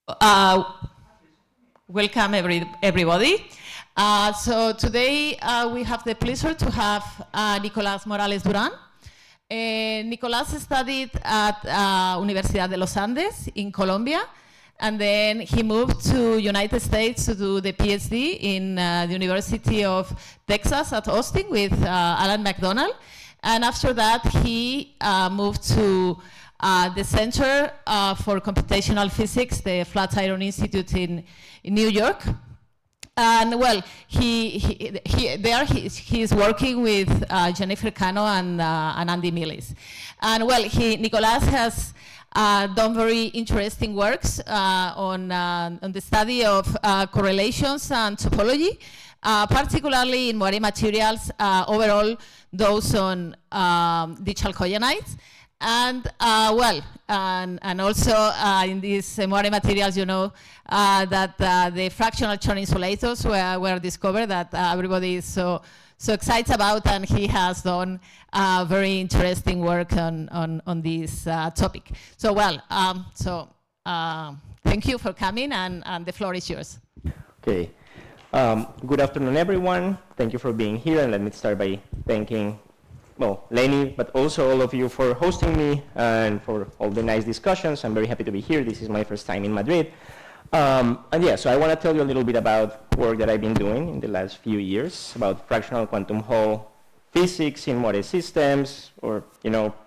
Uh, Welcome, everybody. So today we have the pleasure to have Nicolas Morales-Duran. Nicolas studied at Universidad de los Andes in Colombia, and then he moved to United States to do the PhD in the University of Texas at Austin with Alan McDonald. And after that, he moved to the Center for Computational Physics, the Flatiron Institute in New York. And well, he's working with Jennifer Cano and Andy Millis. And well, Nicolas has done very interesting works on the study of correlations and topology, particularly in Moiré materials, overall those on dichalcogenides. And and also in these Moiré materials, you know that the fractional Chern insulators were discovered that everybody is so excited about, and he has done very interesting work on this topic. So thank you for coming, and the floor is yours. Okay. Good afternoon, everyone. Thank you for being here, and let me start by thanking Leni, but also all of you for hosting me and for all the nice discussions. I'm very happy to be here. This is my first time in Madrid. And yeah, so I want to tell you a little bit about work that I've been doing in the last few years about fractional quantum Hall physics in Moiré systems, or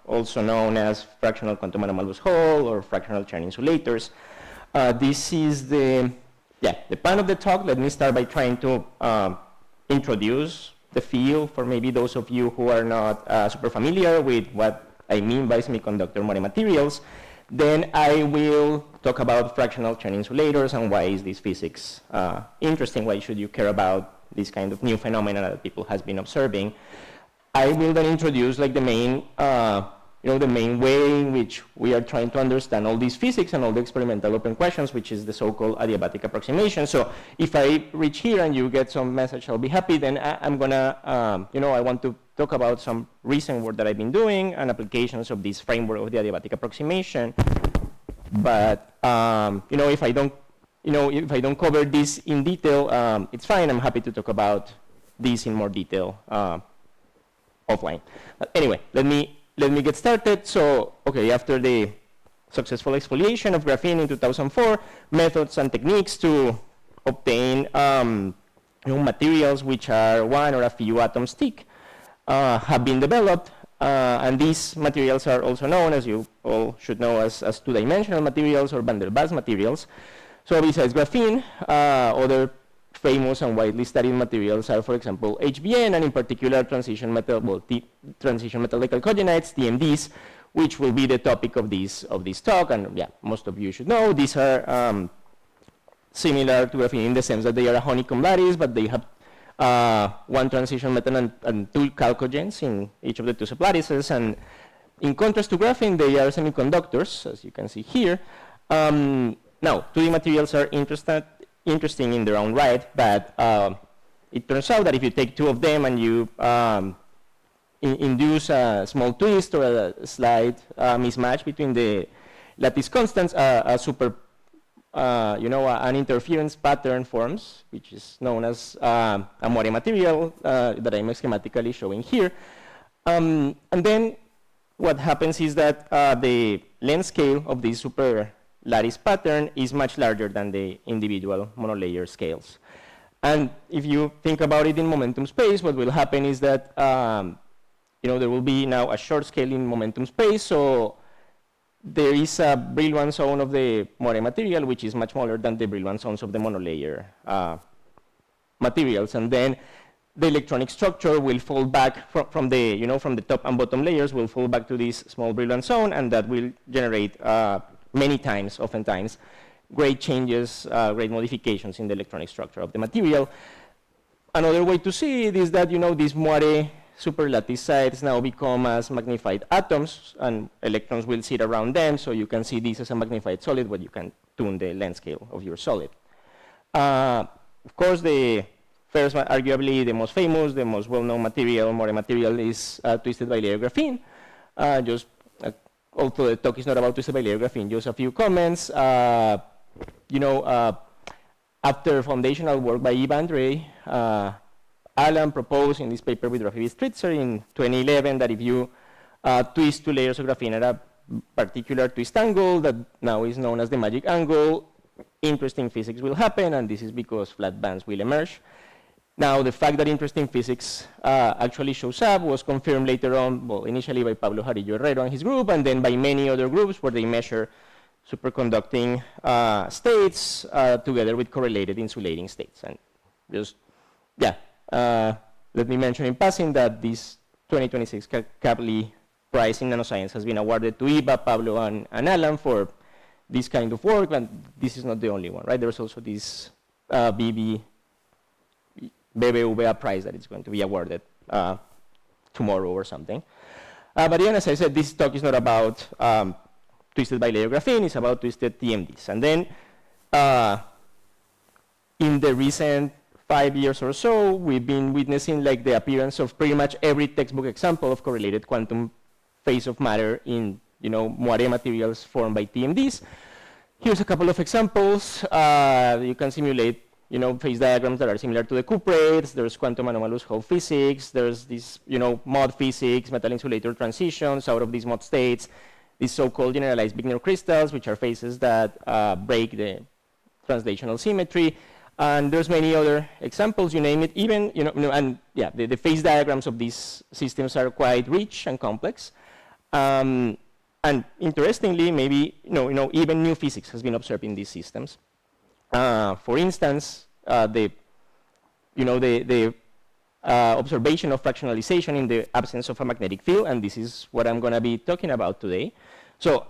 also known as fractional quantum anomalous Hall or fractional Chern insulators. This is the plan of the talk. Let me start by trying to introduce the field for maybe those of you who are not super familiar with what I mean by semiconductor Moiré materials. Then I will talk about fractional Chern insulators and why is this physics interesting, why should you care about this kind of new phenomena that people has been observing. I will then introduce like the main the main way in which we are trying to understand all these physics and all the experimental open questions, which is the so-called adiabatic approximation. So if I reach here and you get some message, I'll be happy. Then I'm gonna, I want to talk about some recent work that I've been doing and applications of this framework of the adiabatic approximation. But if I don't cover this in detail, it's fine. I'm happy to talk about this in more detail offline. But anyway, let me get started. So, okay, after the successful exfoliation of graphene in 2004, methods and techniques to obtain materials which are one or a few atoms thick have been developed. And these materials are also known, as you all should know, as two-dimensional materials or van der Waals materials. So besides graphene, other famous and widely studied materials are, for example, HBN, and in particular transition metal dichalcogenides, TMDs, which will be the topic of this talk. And yeah, most of you should know these are similar to graphene in the sense that they are a honeycomb lattice, but they have one transition metal and two chalcogens in each of the two sublattices. And in contrast to graphene, they are semiconductors, as you can see here. Now, 2D materials are interesting in their own right, but it turns out that if you take two of them and you induce a small twist or a slight mismatch between the lattice constants, an interference pattern forms, which is known as a Moiré material that I'm schematically showing here. And then what happens is that the length scale of this super lattice pattern is much larger than the individual monolayer scales. And if you think about it in momentum space, what will happen is that there will be now a short scale in momentum space. So there is a Brillouin zone of the Moiré material, which is much smaller than the Brillouin zones of the monolayer materials. And then the electronic structure will fall back from the top and bottom layers will fall back to this small Brillouin zone, and that will generate oftentimes, great changes, great modifications in the electronic structure of the material. Another way to see it is that, these Moiré superlattice sites now become as magnified atoms, and electrons will sit around them, so you can see this as a magnified solid, but you can tune the length scale of your solid. Of course, the first, arguably the most famous, the most well-known material, Moiré material, is twisted bilayer graphene. Although the talk is not about twisted bilayer graphene, just a few comments. after foundational work by Eva Andre, Alan proposed in this paper with Rafi Stritzer in 2011 that if you twist two layers of graphene at a particular twist angle that now is known as the magic angle, interesting physics will happen, and this is because flat bands will emerge. Now, the fact that interesting physics actually shows up was confirmed later on, well, initially by Pablo Jarillo Herrero and his group, and then by many other groups where they measure superconducting states together with correlated insulating states. And just, yeah, let me mention in passing that this 2026 Capley Prize in Nanoscience has been awarded to Eva, Pablo, and Alan for this kind of work, and this is not the only one, right? There's also this BBVA prize that is going to be awarded tomorrow or something. But again, as I said, this talk is not about twisted bilayer graphene, it's about twisted TMDs. And then in the recent 5 years or so, we've been witnessing like the appearance of pretty much every textbook example of correlated quantum phase of matter in Moiré materials formed by TMDs. Here's a couple of examples. You can simulate phase diagrams that are similar to the cuprates. There's quantum anomalous Hall physics. There's this mod physics, metal insulator transitions out of these mod states. These so-called generalized Wigner crystals, which are phases that break the translational symmetry. And there's many other examples, you name it. Even, and yeah, the phase diagrams of these systems are quite rich and complex. And interestingly, maybe even new physics has been observed in these systems. For instance, the observation of fractionalization in the absence of a magnetic field, and this is what I'm going to be talking about today. So,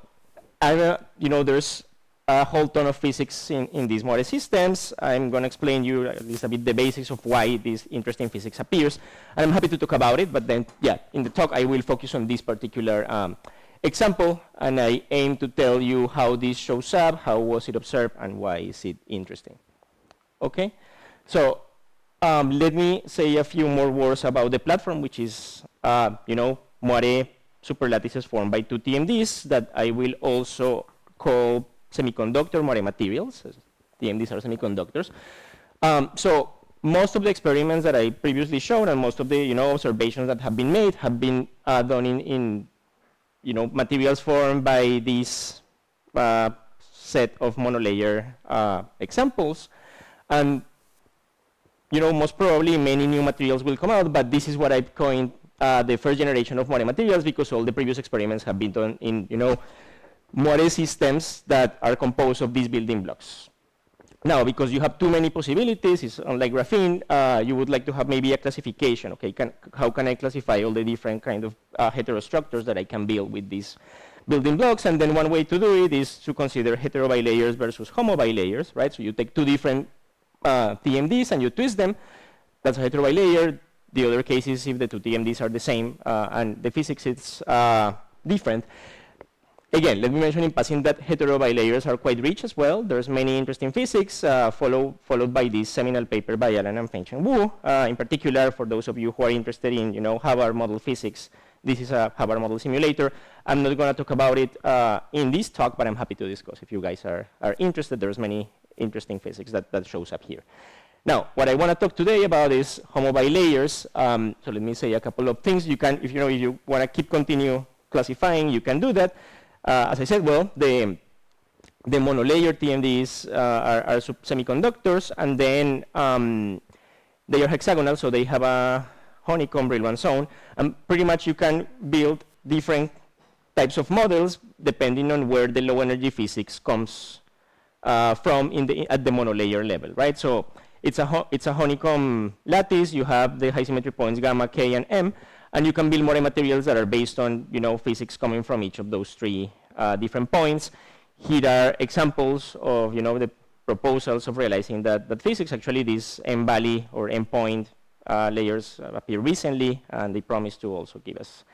there's a whole ton of physics in these Moiré systems. I'm going to explain you at least a bit the basics of why this interesting physics appears. And I'm happy to talk about it, but then, yeah, in the talk I will focus on this particular example, and I aim to tell you how this shows up, how was it observed, and why is it interesting. Okay? So, let me say a few more words about the platform, which is, Moiré superlattices formed by two TMDs that I will also call semiconductor Moiré materials. TMDs are semiconductors. So most of the experiments that I previously showed and most of the observations that have been made have been done in materials formed by this set of monolayer examples. And most probably many new materials will come out, but this is what I've coined the first generation of Moiré materials, because all the previous experiments have been done in Moiré systems that are composed of these building blocks. Now, because you have too many possibilities, it's unlike graphene, you would like to have maybe a classification. Okay, how can I classify all the different kind of heterostructures that I can build with these building blocks? And then one way to do it is to consider heterobilayers versus homobilayers, right? So you take two different TMDs and you twist them. That's a heterobilayer. The other case is if the two TMDs are the same and the physics is different. Again, let me mention in passing that heterobilayers are quite rich as well. There's many interesting physics followed by this seminal paper by Alan and Fengchen Wu. In particular, for those of you who are interested in Hubbard model physics, this is a Hubbard model simulator. I'm not going to talk about it in this talk, but I'm happy to discuss if you guys are interested. There's many interesting physics that shows up here. Now, what I want to talk today about is homobilayers. So let me say a couple of things. You can, if you want to continue classifying, you can do that. As I said, well, the monolayer TMDs are semiconductors, and then they are hexagonal, so they have a honeycomb Brillouin zone, and pretty much you can build different types of models depending on where the low energy physics comes from at the monolayer level, right? So it's a honeycomb lattice. You have the high symmetry points gamma, k, and m, and you can build Moiré materials that are based on physics coming from each of those three different points. Here are examples of the proposals of realizing that physics. Actually, these m-valley or m-point layers appeared recently, and they promise to also give us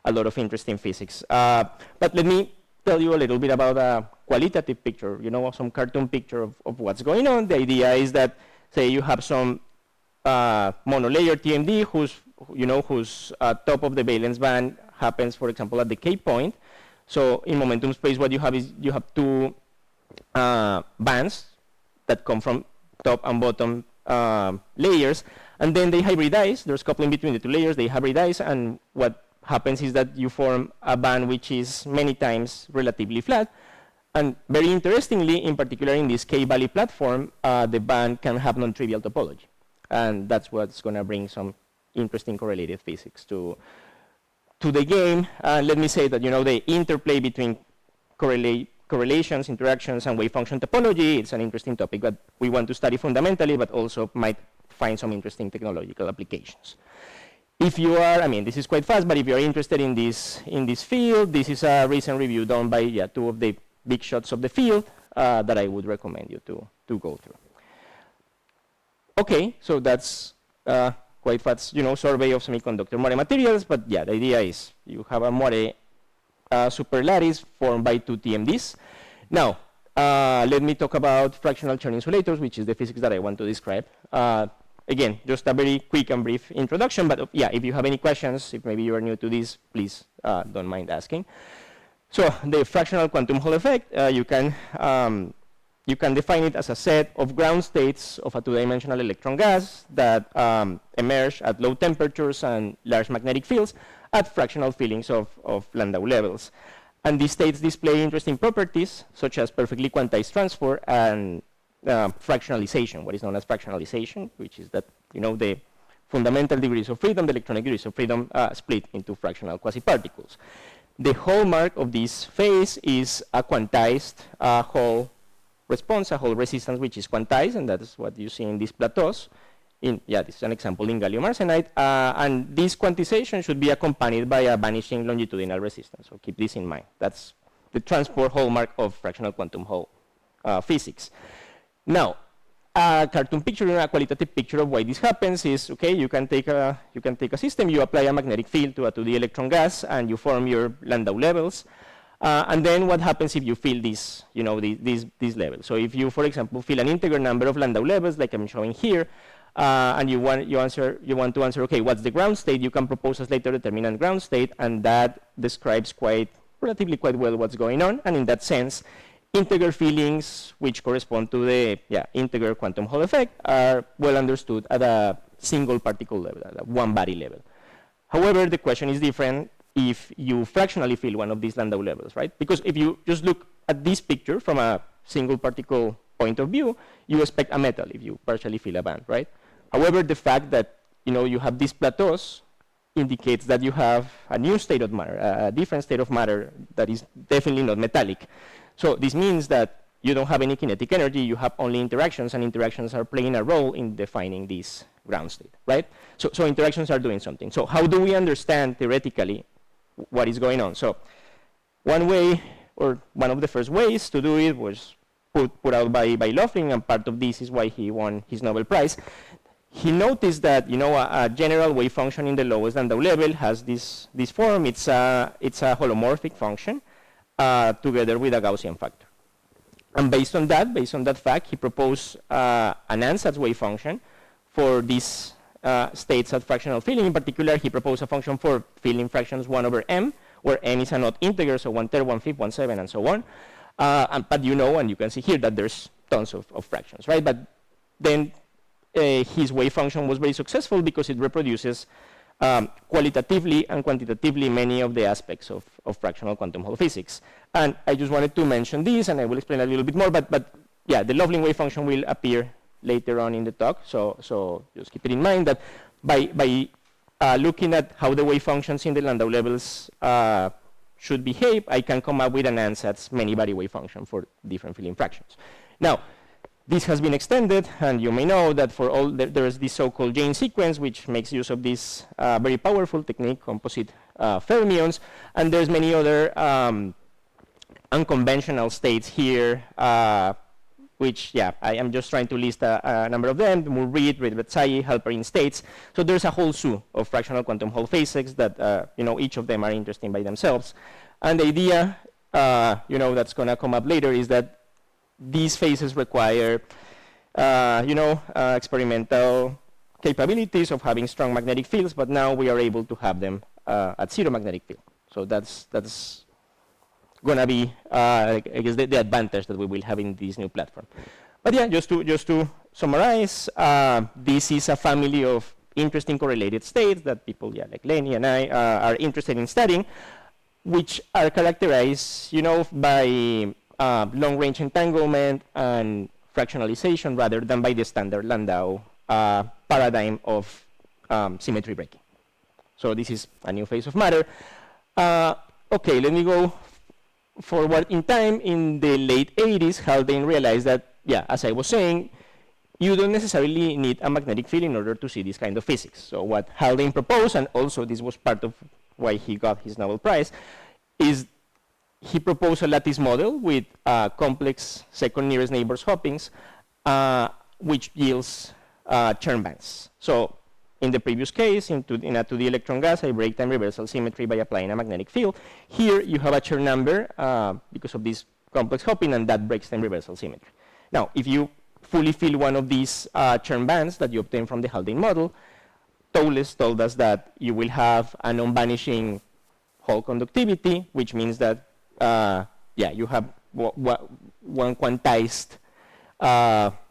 a lot of interesting physics. But let me tell you a little bit about a qualitative picture, some cartoon picture of what's going on. The idea is that, say, you have some monolayer TMD whose top of the valence band happens, for example, at the K point. So in momentum space, what you have is you have two bands, that come from top and bottom layers, and then they hybridize. There's coupling between the two layers. They hybridize, and what happens is that you form a band which is many times relatively flat. And very interestingly, in particular in this K-Valley platform, the band can have non-trivial topology. And that's what's going to bring some interesting correlated physics to the game. Let me say that, the interplay between correlations, interactions, and wave function topology, it's an interesting topic that we want to study fundamentally, but also might find some interesting technological applications. If you are, this is quite fast, but if you're interested in this field, this is a recent review done by two of the big shots of the field that I would recommend you to go through. Okay, so that's quite fast, survey of semiconductor Moiré materials, but the idea is you have a Moiré super lattice formed by two TMDs. Now, let me talk about fractional Chern insulators, which is the physics that I want to describe. Again, just a very quick and brief introduction, but if you have any questions, if maybe you are new to this, please don't mind asking. So the fractional quantum Hall effect, you can define it as a set of ground states of a two-dimensional electron gas that emerge at low temperatures and large magnetic fields at fractional fillings of Landau levels. And these states display interesting properties, such as perfectly quantized transfer and fractionalization, what is known as fractionalization, which is that, the fundamental degrees of freedom, the electronic degrees of freedom split into fractional quasiparticles. The hallmark of this phase is a quantized Hall response, a Hall resistance which is quantized, and that is what you see in these plateaus. This is an example in gallium arsenide, and this quantization should be accompanied by a vanishing longitudinal resistance, so keep this in mind. That's the transport hallmark of fractional quantum Hall physics. Now, a cartoon picture, a qualitative picture of why this happens is, okay, you can take a system, you apply a magnetic field to a 2D electron gas, and you form your Landau levels. And then what happens if you fill these, these levels? So if you, for example, fill an integer number of Landau levels, like I'm showing here, and you want to answer, okay, what's the ground state? You can propose a later determinant ground state, and that describes relatively quite well what's going on. And in that sense, integer fillings, which correspond to the integer quantum Hall effect, are well understood at a single particle level, at a one body level. However, the question is different if you fractionally fill one of these Landau levels, right? Because if you just look at this picture from a single particle point of view, you expect a metal if you partially fill a band, right? However, the fact that you have these plateaus indicates that you have a new state of matter, a different state of matter that is definitely not metallic. So this means that you don't have any kinetic energy, you have only interactions, and interactions are playing a role in defining this ground state, right? So interactions are doing something. So how do we understand theoretically what is going on? So one way, or one of the first ways to do it was put out by Löffling, and part of this is why he won his Nobel Prize. He noticed that a general wave function in the lowest Landau level has this form. It's a holomorphic function together with a Gaussian factor. And based on that fact, he proposed an ansatz wave function for these states at fractional filling. In particular, he proposed a function for filling fractions 1 over m, where m is an odd integer, so 1/3, 1/5, 1/7, and so on. But and you can see here that there's tons of fractions, right? But then his wave function was very successful because it reproduces qualitatively and quantitatively many of the aspects of fractional quantum Hall physics. And I just wanted to mention this, and I will explain a little bit more, but the Löffling wave function will appear later on in the talk, so just keep it in mind that by looking at how the wave functions in the Landau levels should behave, I can come up with an ansatz many-body wave function for different filling fractions. Now, this has been extended, and you may know that for all there is this so-called Jane sequence, which makes use of this very powerful technique, composite fermions, and there's many other unconventional states here, which, I am just trying to list a number of them: Moiré, Redvetzai, Halperin states. So there's a whole slew of fractional quantum Hall physics that, each of them are interesting by themselves. And the idea, that's going to come up later is that these phases require, experimental capabilities of having strong magnetic fields, but now we are able to have them at zero magnetic field. So that's going to be, I guess, the advantage that we will have in this new platform. But yeah, just to summarize, this is a family of interesting correlated states that people, like Leni and I, are interested in studying, which are characterized, by long-range entanglement and fractionalization rather than by the standard Landau paradigm of symmetry breaking. So this is a new phase of matter. Okay, let me go forward in time. In the late 80s, Haldane realized that, as I was saying, you don't necessarily need a magnetic field in order to see this kind of physics. So what Haldane proposed, and also this was part of why he got his Nobel Prize, is he proposed a lattice model with complex second nearest neighbors hoppings, which yields Chern bands. So in the previous case, in a 2D electron gas, I break time reversal symmetry by applying a magnetic field. Here you have a Chern number because of this complex hopping, and that breaks time reversal symmetry. Now, if you fully fill one of these Chern bands that you obtain from the Haldane model, Towles told us that you will have a non-vanishing Hall conductivity, which means that you have one quantized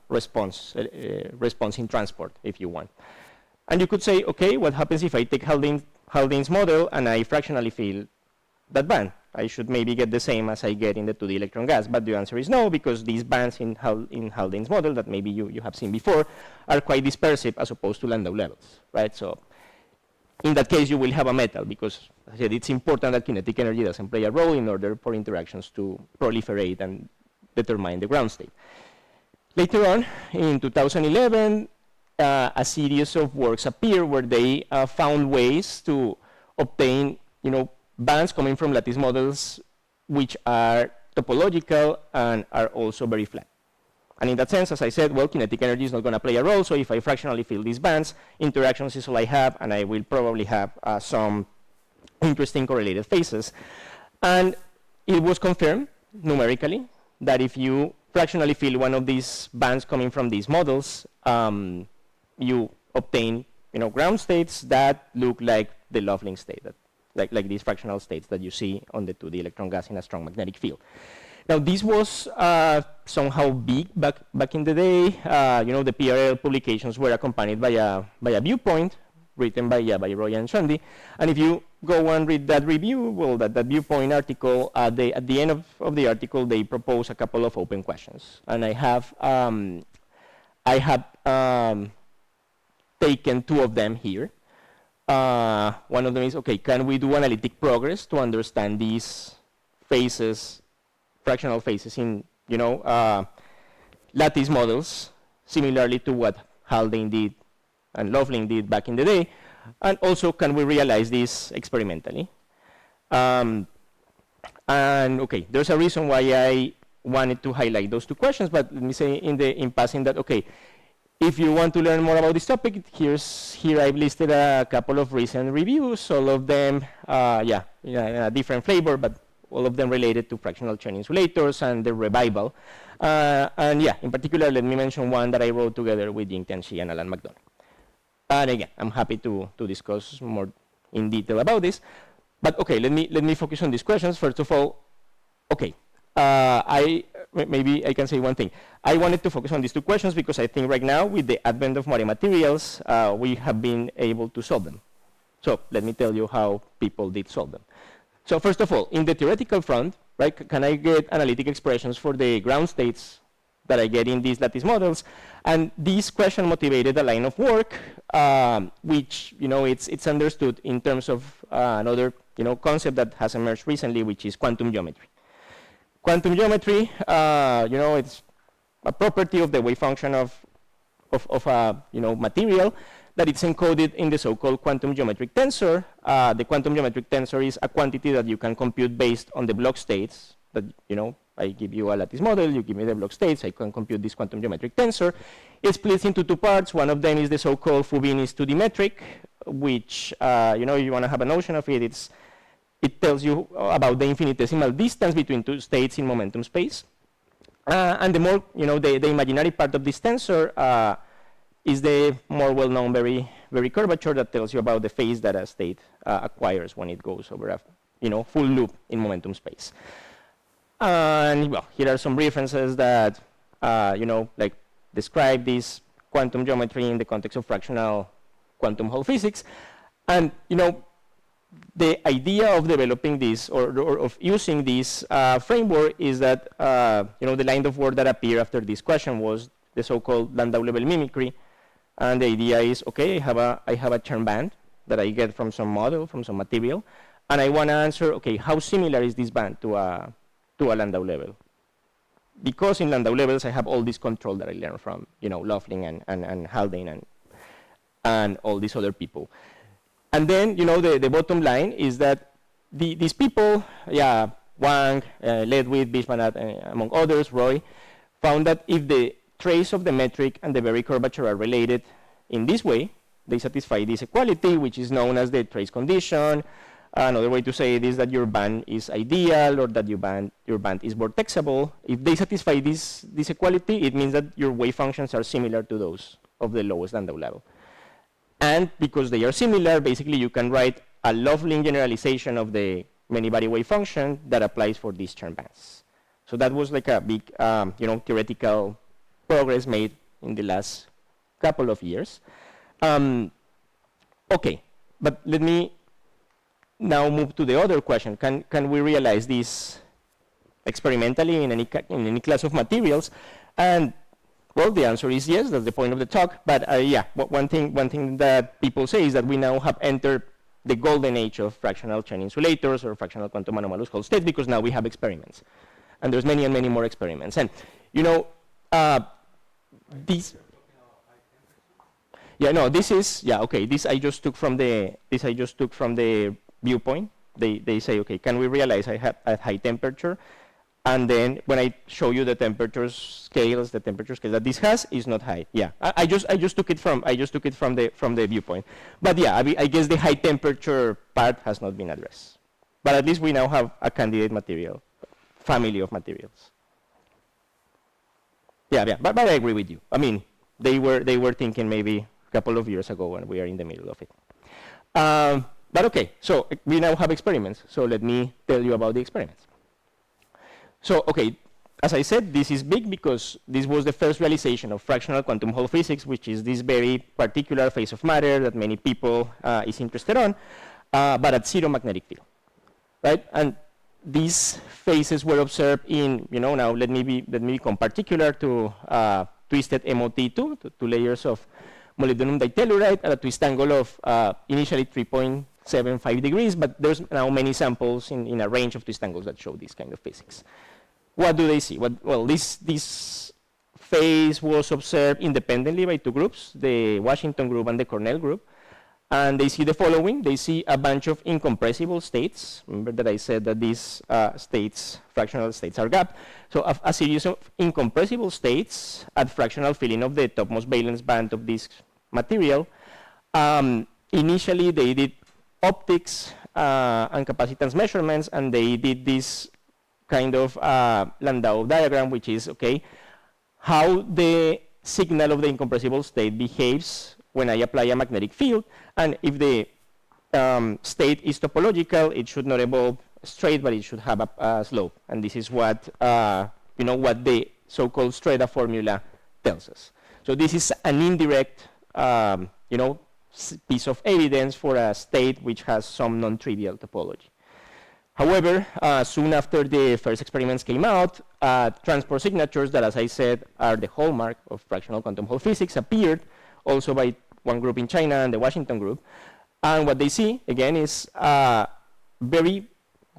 response in transport, if you want. And you could say, okay, what happens if I take Haldane's model and I fractionally fill that band? I should maybe get the same as I get in the 2D electron gas, but the answer is no, because these bands in Haldane's model that maybe you have seen before are quite dispersive as opposed to Landau levels, right? So in that case, you will have a metal, because as I said, it's important that kinetic energy doesn't play a role in order for interactions to proliferate and determine the ground state. Later on, in 2011, a series of works appeared where they found ways to obtain, bands coming from lattice models which are topological and are also very flat. And in that sense, as I said, well, kinetic energy is not going to play a role, so if I fractionally fill these bands, interactions is all I have, and I will probably have some interesting correlated phases. And it was confirmed numerically that if you fractionally fill one of these bands coming from these models, you obtain, ground states that look like the Loveling state, like these fractional states that you see on the 2D electron gas in a strong magnetic field. Now, this was somehow big back in the day. The PRL publications were accompanied by a viewpoint written by Roy and Shandy. And if you go and read that review, well, that viewpoint article, at the end of the article, they propose a couple of open questions. And I have taken two of them here. One of them is, okay, can we do analytic progress to understand these phases, fractional phases in, lattice models, similarly to what Haldane did and Loveling did back in the day? And also, can we realize this experimentally? And okay, there's a reason why I wanted to highlight those two questions, but let me say in passing that, okay, if you want to learn more about this topic, here I've listed a couple of recent reviews, all of them, in a different flavor, but all of them related to fractional Chern insulators and the revival. And in particular, let me mention one that I wrote together with Ying Tianxi and Alan McDonald. And again, I'm happy to discuss more in detail about this. But okay, let me focus on these questions. First of all, okay, maybe I can say one thing. I wanted to focus on these two questions because I think right now, with the advent of Moiré materials, we have been able to solve them. So let me tell you how people did solve them. So first of all, in the theoretical front, right, can I get analytic expressions for the ground states that I get in these lattice models? And this question motivated a line of work, which it's understood in terms of another concept that has emerged recently, which is quantum geometry. Quantum geometry, it's a property of the wave function of material that it's encoded in the so-called quantum geometric tensor. The quantum geometric tensor is a quantity that you can compute based on the block states that, I give you a lattice model, you give me the block states, I can compute this quantum geometric tensor. It splits into two parts. One of them is the so-called Fubini's 2D metric, which, you want to have a notion of it, it tells you about the infinitesimal distance between two states in momentum space. And the more, the imaginary part of this tensor is the more well-known very curvature that tells you about the phase that a state acquires when it goes over a full loop in momentum space. And well, here are some references that like describe this quantum geometry in the context of fractional quantum Hall physics. And, the idea of developing this or of using this framework is that, the line of work that appeared after this question was the so-called Landau level mimicry. And the idea is, okay, I have a Chern band that I get from some model, from some material, and I want to answer, okay, how similar is this band to a Landau level? Because in Landau levels, I have all this control that I learned from, Löffling and Haldane and all these other people. And then, the bottom line is that these people, Wang, Ledwith, Bishmanat, among others, Roy, found that if the trace of the metric and the Berry curvature are related in this way, they satisfy this equality, which is known as the trace condition. Another way to say it is that your band is ideal or that your band is vortexable. If they satisfy this equality, it means that your wave functions are similar to those of the lowest Landau level. And because they are similar, basically you can write a Löffling generalization of the many-body wave function that applies for these Chern bands. So that was like a big, theoretical progress made in the last couple of years. Okay, but let me now move to the other question. Can we realize this experimentally in any class of materials? And well, the answer is yes. That's the point of the talk. But one thing that people say is that we now have entered the golden age of fractional Chern insulators or fractional quantum anomalous Hall state, because now we have experiments, and there's many and many more experiments. And these. This is okay. This I just took from the viewpoint. They say, okay, can we realize I have at high temperature? And then when I show you the temperature scale that this has is not high. Yeah, I just took it from the viewpoint. But yeah, I guess the high temperature part has not been addressed. But at least we now have a candidate material, family of materials. Yeah. But I agree with you. I mean, they were thinking maybe a couple of years ago, and we are in the middle of it. But okay, so we now have experiments. So let me tell you about the experiments. So, okay, as I said, this is big because this was the first realization of fractional quantum Hall physics, which is this very particular phase of matter that many people is interested on, but at zero magnetic field, right? And these phases were observed in, now let me become particular to twisted MOT2, two layers of molybdenum ditelluride at a twist angle of initially 3.75 degrees, but there's now many samples in a range of twist angles that show this kind of physics. What do they see? Well, this phase was observed independently by two groups, the Washington group and the Cornell group, and they see the following. They see a bunch of incompressible states. Remember that I said that these fractional states are gapped. So a series of incompressible states at fractional filling of the topmost valence band of this material. Initially, they did optics and capacitance measurements, and they did this kind of Landau diagram, which is, okay, how the signal of the incompressible state behaves when I apply a magnetic field, and if the state is topological, it should not evolve straight, but it should have a slope. And this is what, what the so-called Streda formula tells us. So this is an indirect, piece of evidence for a state which has some non-trivial topology. However, soon after the first experiments came out, transport signatures that, as I said, are the hallmark of fractional quantum Hall physics appeared, also by one group in China and the Washington group. And what they see, again, is very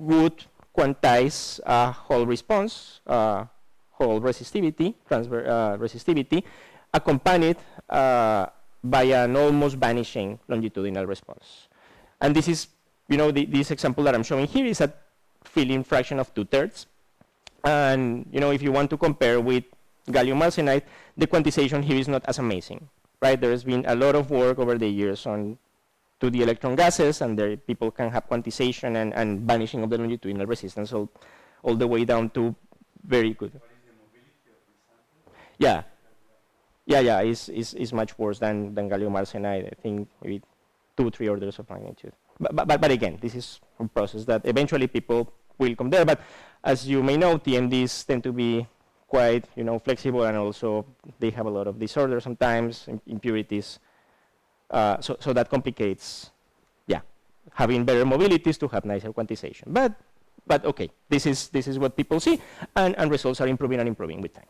good quantized Hall response, Hall resistivity, transfer resistivity, accompanied by an almost vanishing longitudinal response. And this is, this example that I'm showing here is a filling fraction of 2/3. And, if you want to compare with gallium arsenide, the quantization here is not as amazing, right? There's been a lot of work over the years on 2D electron gases, and there people can have quantization and vanishing of the longitudinal resistance all the way down to very good. What is the mobility of this sample? Yeah, is much worse than gallium arsenide. I think maybe 2-3 orders of magnitude. But again, this is a process that eventually people will come there. But as you may know, TMDs tend to be quite, flexible, and also they have a lot of disorders sometimes, impurities. So that complicates, having better mobilities to have nicer quantization. But okay, this is what people see, and results are improving and improving with time.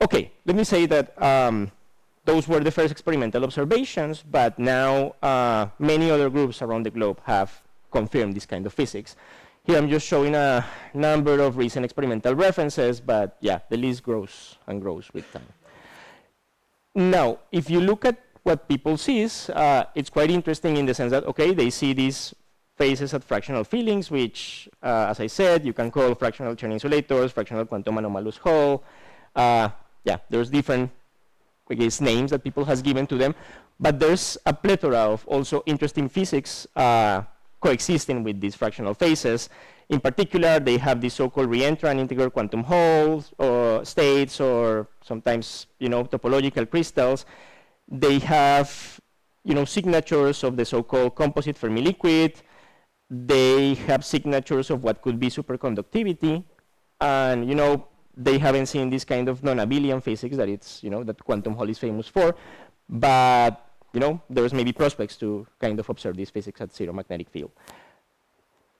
Okay, let me say that those were the first experimental observations, but now many other groups around the globe have confirmed this kind of physics. Here I'm just showing a number of recent experimental references, but yeah, the list grows and grows with time. Now, if you look at what people see, it's quite interesting in the sense that, okay, they see these phases at fractional fillings, which, as I said, you can call fractional Chern insulators, fractional quantum anomalous Hall. There's different, I guess, names that people has given to them, but there's a plethora of also interesting physics coexisting with these fractional phases. In particular, they have the so-called reentrant integral quantum holes or states, or sometimes, topological crystals. They have, signatures of the so-called composite Fermi liquid. They have signatures of what could be superconductivity, and they haven't seen this kind of non-abelian physics that it's that quantum Hall is famous for, but there's maybe prospects to kind of observe this physics at zero magnetic field.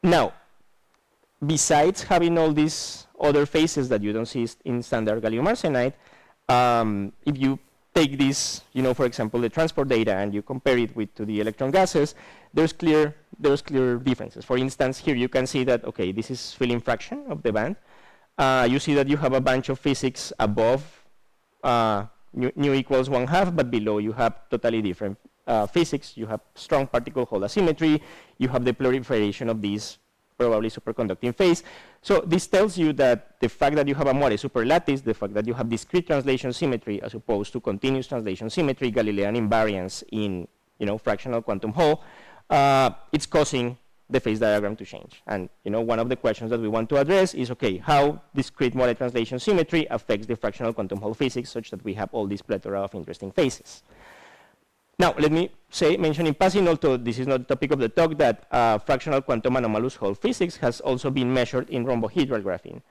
Now, besides having all these other phases that you don't see in standard gallium arsenide, if you take this, for example, the transport data, and you compare it to the electron gases, there's clear differences. For instance, here you can see that, okay, this is filling fraction of the band. You see that you have a bunch of physics above nu equals 1/2, but below you have totally different physics. You have strong particle Hall asymmetry. You have the proliferation of these probably superconducting phase. So this tells you that the fact that you have a Moiré superlattice, the fact that you have discrete translation symmetry as opposed to continuous translation symmetry, Galilean invariance in fractional quantum Hall, it's causing the phase diagram to change. And one of the questions that we want to address is, okay, how discrete Moiré translation symmetry affects the fractional quantum Hall physics such that we have all this plethora of interesting phases. Now, let me mention in passing, although this is not the topic of the talk, that fractional quantum anomalous Hall physics has also been measured in rhombohedral graphene,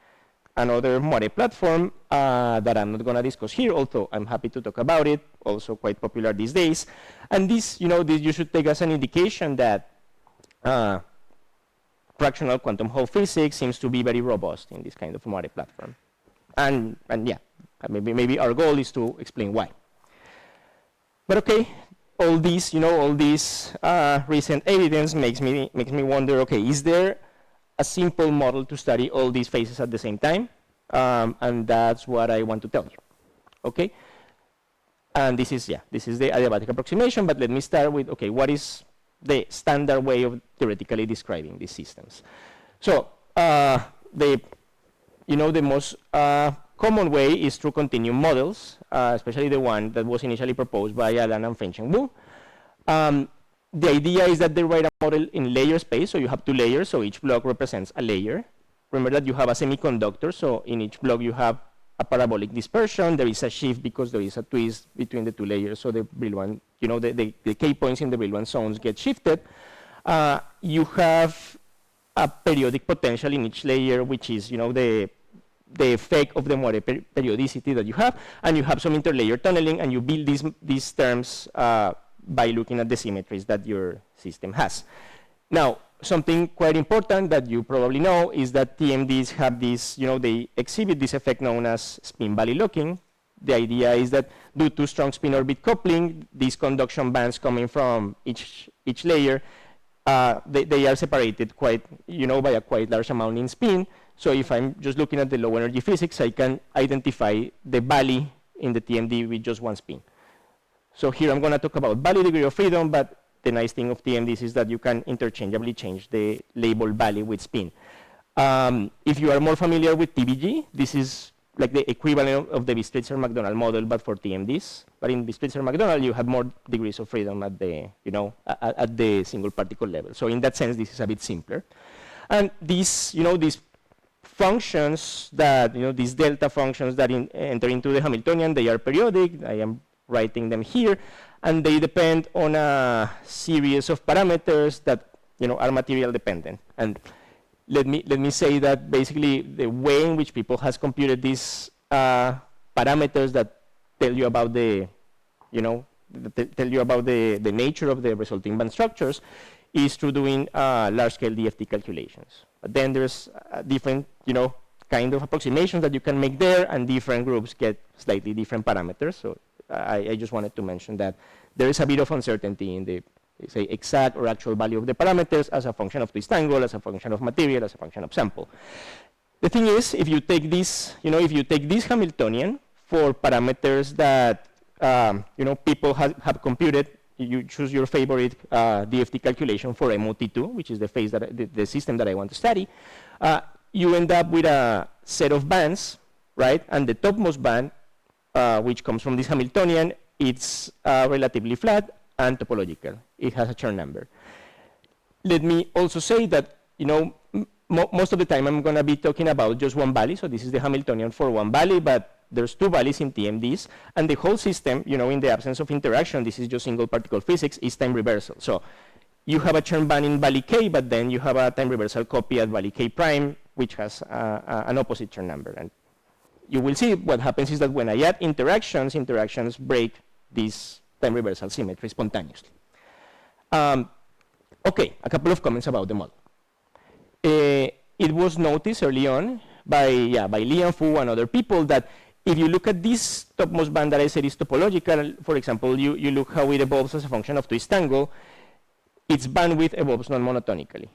another Moiré platform that I'm not going to discuss here, although I'm happy to talk about it, also quite popular these days. And this, this you should take as an indication that fractional quantum Hall physics seems to be very robust in this kind of Moiré platform. And yeah, maybe our goal is to explain why. But okay, all these recent evidence makes me wonder, okay, is there a simple model to study all these phases at the same time? And that's what I want to tell you, okay? And this is the adiabatic approximation, but let me start with, okay, what is the standard way of theoretically describing these systems? So the most common way is through continuum models, especially the one that was initially proposed by Alan and Feng-Cheng Wu. The idea is that they write a model in layer space, so you have 2 layers, so each block represents a layer. Remember that you have a semiconductor, so in each block you have a parabolic dispersion. There is a shift because there is a twist between the 2 layers, so the Brillouin, the K points in the Brillouin zones get shifted. You have a periodic potential in each layer, which is, the effect of the Moiré periodicity that you have, and you have some interlayer tunneling, and you build these terms by looking at the symmetries that your system has. Now, something quite important that you probably know is that TMDs have this, they exhibit this effect known as spin valley locking. The idea is that due to strong spin orbit coupling, these conduction bands coming from each layer, they are separated quite, by a quite large amount in spin. So if I'm just looking at the low energy physics, I can identify the valley in the TMD with just one spin. So here I'm going to talk about valley degree of freedom, but the nice thing of TMDs is that you can interchangeably change the label valley with spin. If you are more familiar with TBG, this is like the equivalent of the Bistritzer-McDonald model, but for TMDs. But in Bistritzer-McDonald, you have more degrees of freedom at the, at the single particle level. So in that sense, this is a bit simpler. And these, these functions that, these delta functions that enter into the Hamiltonian, they are periodic. I am writing them here, and they depend on a series of parameters that are material dependent. And let me say that basically the way in which people has computed these parameters that tell you about the, tell you about the nature of the resulting band structures is through doing large-scale DFT calculations. But then there's different, kind of approximations that you can make there, and different groups get slightly different parameters. So I just wanted to mention that there is a bit of uncertainty in the, say, exact or actual value of the parameters as a function of twist angle, as a function of material, as a function of sample. The thing is, if you take this, if you take this Hamiltonian for parameters that, people have computed, you choose your favorite DFT calculation for MOT2, which is the phase that the system that I want to study, you end up with a set of bands, right? And the topmost band, which comes from this Hamiltonian, it's relatively flat and topological. It has a Chern number. Let me also say that, most of the time I'm going to be talking about just one valley. So this is the Hamiltonian for one valley, but there's two valleys in TMDs. And the whole system, in the absence of interaction, this is just single particle physics, is time reversal. So you have a Chern band in valley K, but then you have a time reversal copy at valley K prime, which has an opposite Chern number. And you will see what happens is that when I add interactions break this time reversal symmetry spontaneously. Okay, a couple of comments about the model. It was noticed early on by Li and Fu and other people that if you look at this topmost band that I said is topological, for example, you look how it evolves as a function of twist angle, its bandwidth evolves non-monotonically.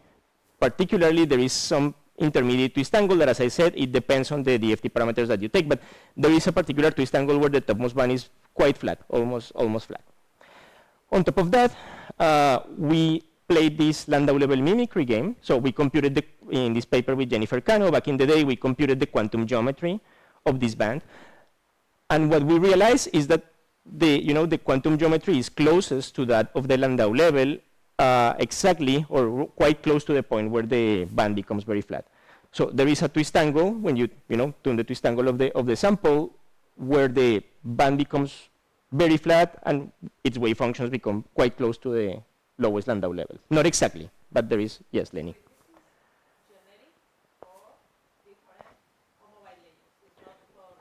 Particularly, there is some intermediate twist angle that, as I said, it depends on the DFT parameters that you take, but there is a particular twist angle where the topmost band is quite flat, almost flat. On top of that, we played this Landau level mimicry game. So we computed in this paper with Jennifer Cano back in the day, we computed the quantum geometry of this band. And what we realized is that the quantum geometry is closest to that of the Landau level exactly or quite close to the point where the band becomes very flat. So there is a twist angle when you tune the twist angle of the sample where the band becomes very flat and its wave functions become quite close to the lowest Landau level. Not exactly, but there is, yes, Leni. Generic or different homobile layers, it's not for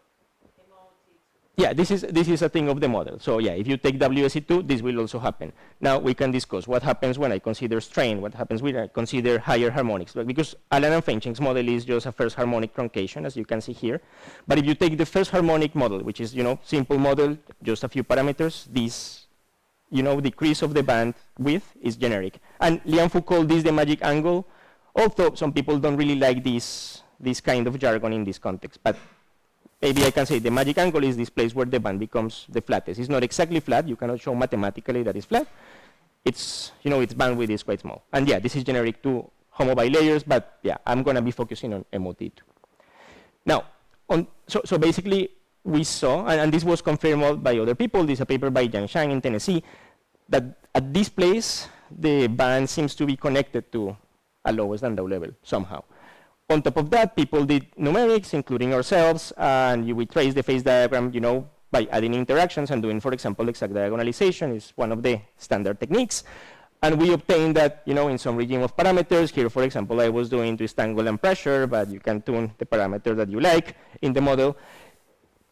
MOT2. Yeah, this is a thing of the model. So yeah, if you take WSE2, this will also happen. Now we can discuss what happens when I consider strain, what happens when I consider higher harmonics. Because Allan and Fenching's model is just a first harmonic truncation, as you can see here. But if you take the first harmonic model, which is, simple model, just a few parameters, this, decrease of the band width is generic. And Li and Fu called this the magic angle, although some people don't really like this kind of jargon in this context. But maybe I can say the magic angle is this place where the band becomes the flattest. It's not exactly flat. You cannot show mathematically that it's flat. It's, its bandwidth is quite small. And yeah, this is generic to homobile layers, but yeah, I'm going to be focusing on MOT2. Now, so basically, we saw, and this was confirmed by other people, this is a paper by Yang Shang in Tennessee, that at this place, the band seems to be connected to a lowest Landau level somehow. On top of that, people did numerics, including ourselves, and we traced the phase diagram, by adding interactions and doing, for example, exact diagonalization is one of the standard techniques. And we obtained that, in some regime of parameters. Here, for example, I was doing twist angle and pressure, but you can tune the parameter that you like in the model.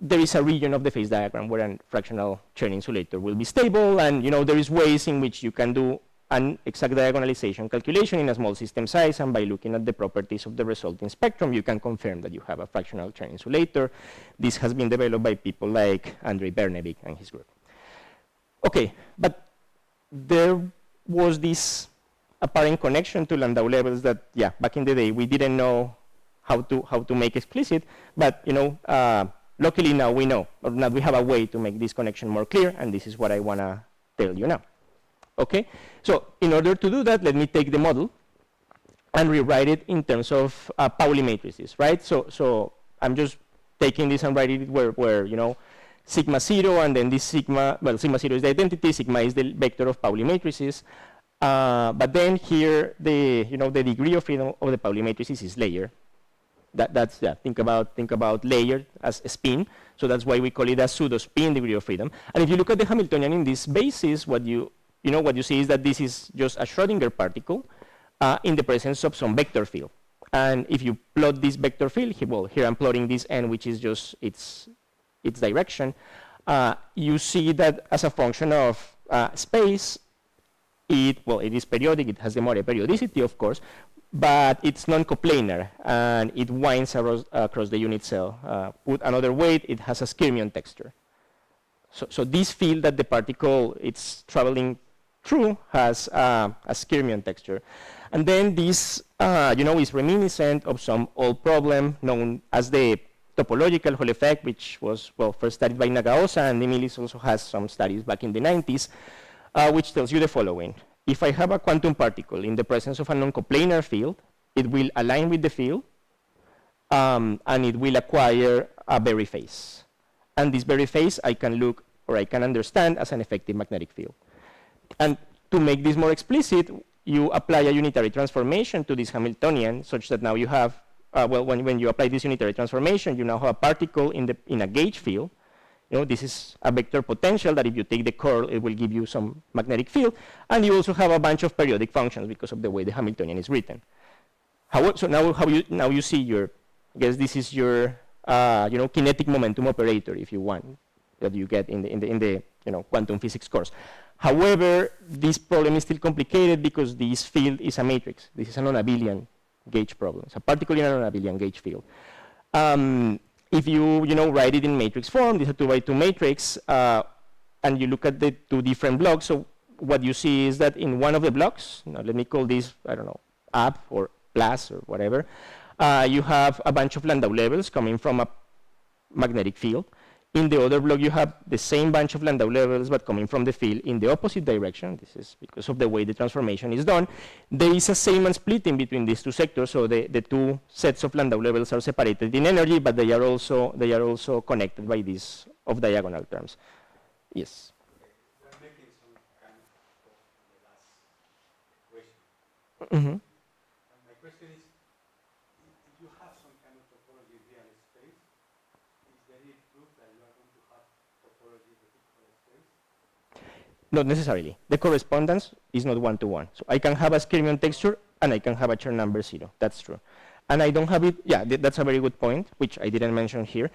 There is a region of the phase diagram where a fractional Chern insulator will be stable, and there is ways in which you can do an exact diagonalization calculation in a small system size, and by looking at the properties of the resulting spectrum, you can confirm that you have a fractional Chern insulator. This has been developed by people like Andrei Bernevik and his group. Okay, but there was this apparent connection to Landau levels that, yeah, back in the day we didn't know how to make explicit, but luckily now we know, or now we have a way to make this connection more clear, and this is what I want to tell you now. Okay, so in order to do that, let me take the model and rewrite it in terms of Pauli matrices, right? So I'm just taking this and writing it where sigma 0, and then this sigma, well, sigma 0 is the identity, sigma is the vector of Pauli matrices. But then here, the degree of freedom of the Pauli matrices is layer. That's think about layer as a spin. So that's why we call it a pseudo spin degree of freedom. And if you look at the Hamiltonian in this basis, what you see is that this is just a Schrodinger particle in the presence of some vector field. And if you plot this vector field, well, here I'm plotting this n, which is just its direction. You see that as a function of space, it is periodic. It has the Moiré periodicity, of course, but it's non-coplanar, and it winds across the unit cell. Put another way, it has a skyrmion texture. So this field that the particle it's traveling through has a skyrmion texture. And then this, is reminiscent of some old problem known as the topological Hall effect, which was, first studied by Nagaosa, and Emilis also has some studies back in the 90s, which tells you the following. If I have a quantum particle in the presence of a non-coplanar field, it will align with the field, and it will acquire a Berry phase. And this Berry phase I can look, or I can understand as an effective magnetic field. And to make this more explicit, you apply a unitary transformation to this Hamiltonian, such that now you have, when you apply this unitary transformation, you now have a particle in a gauge field. This is a vector potential that if you take the curl, it will give you some magnetic field. And you also have a bunch of periodic functions because of the way the Hamiltonian is written. So now you see your, I guess this is your, kinetic momentum operator, if you want, that you get in the quantum physics course. However, this problem is still complicated because this field is a matrix. This is a non-abelian gauge problem. It's a particle in a non-abelian gauge field. If you write it in matrix form, this is a 2x2 matrix, and you look at the two different blocks, so what you see is that in one of the blocks, let me call this, I don't know, up or plus or whatever, you have a bunch of Landau levels coming from a magnetic field. In the other block, you have the same bunch of Landau levels, but coming from the field in the opposite direction. This is because of the way the transformation is done. There is a Seemann splitting between these two sectors, so the two sets of Landau levels are separated in energy, but they are also connected by these off-diagonal terms. Yes? We're making some kind of the last question. Mm-hmm. And my question is, if you have some kind of topology real space, is there any proof that you are going to have topology in the physical space? Not necessarily. The correspondence is not one-to-one. So I can have a skyrmion texture and I can have a Chern number 0. That's true. And I don't have it, that's a very good point, which I didn't mention here.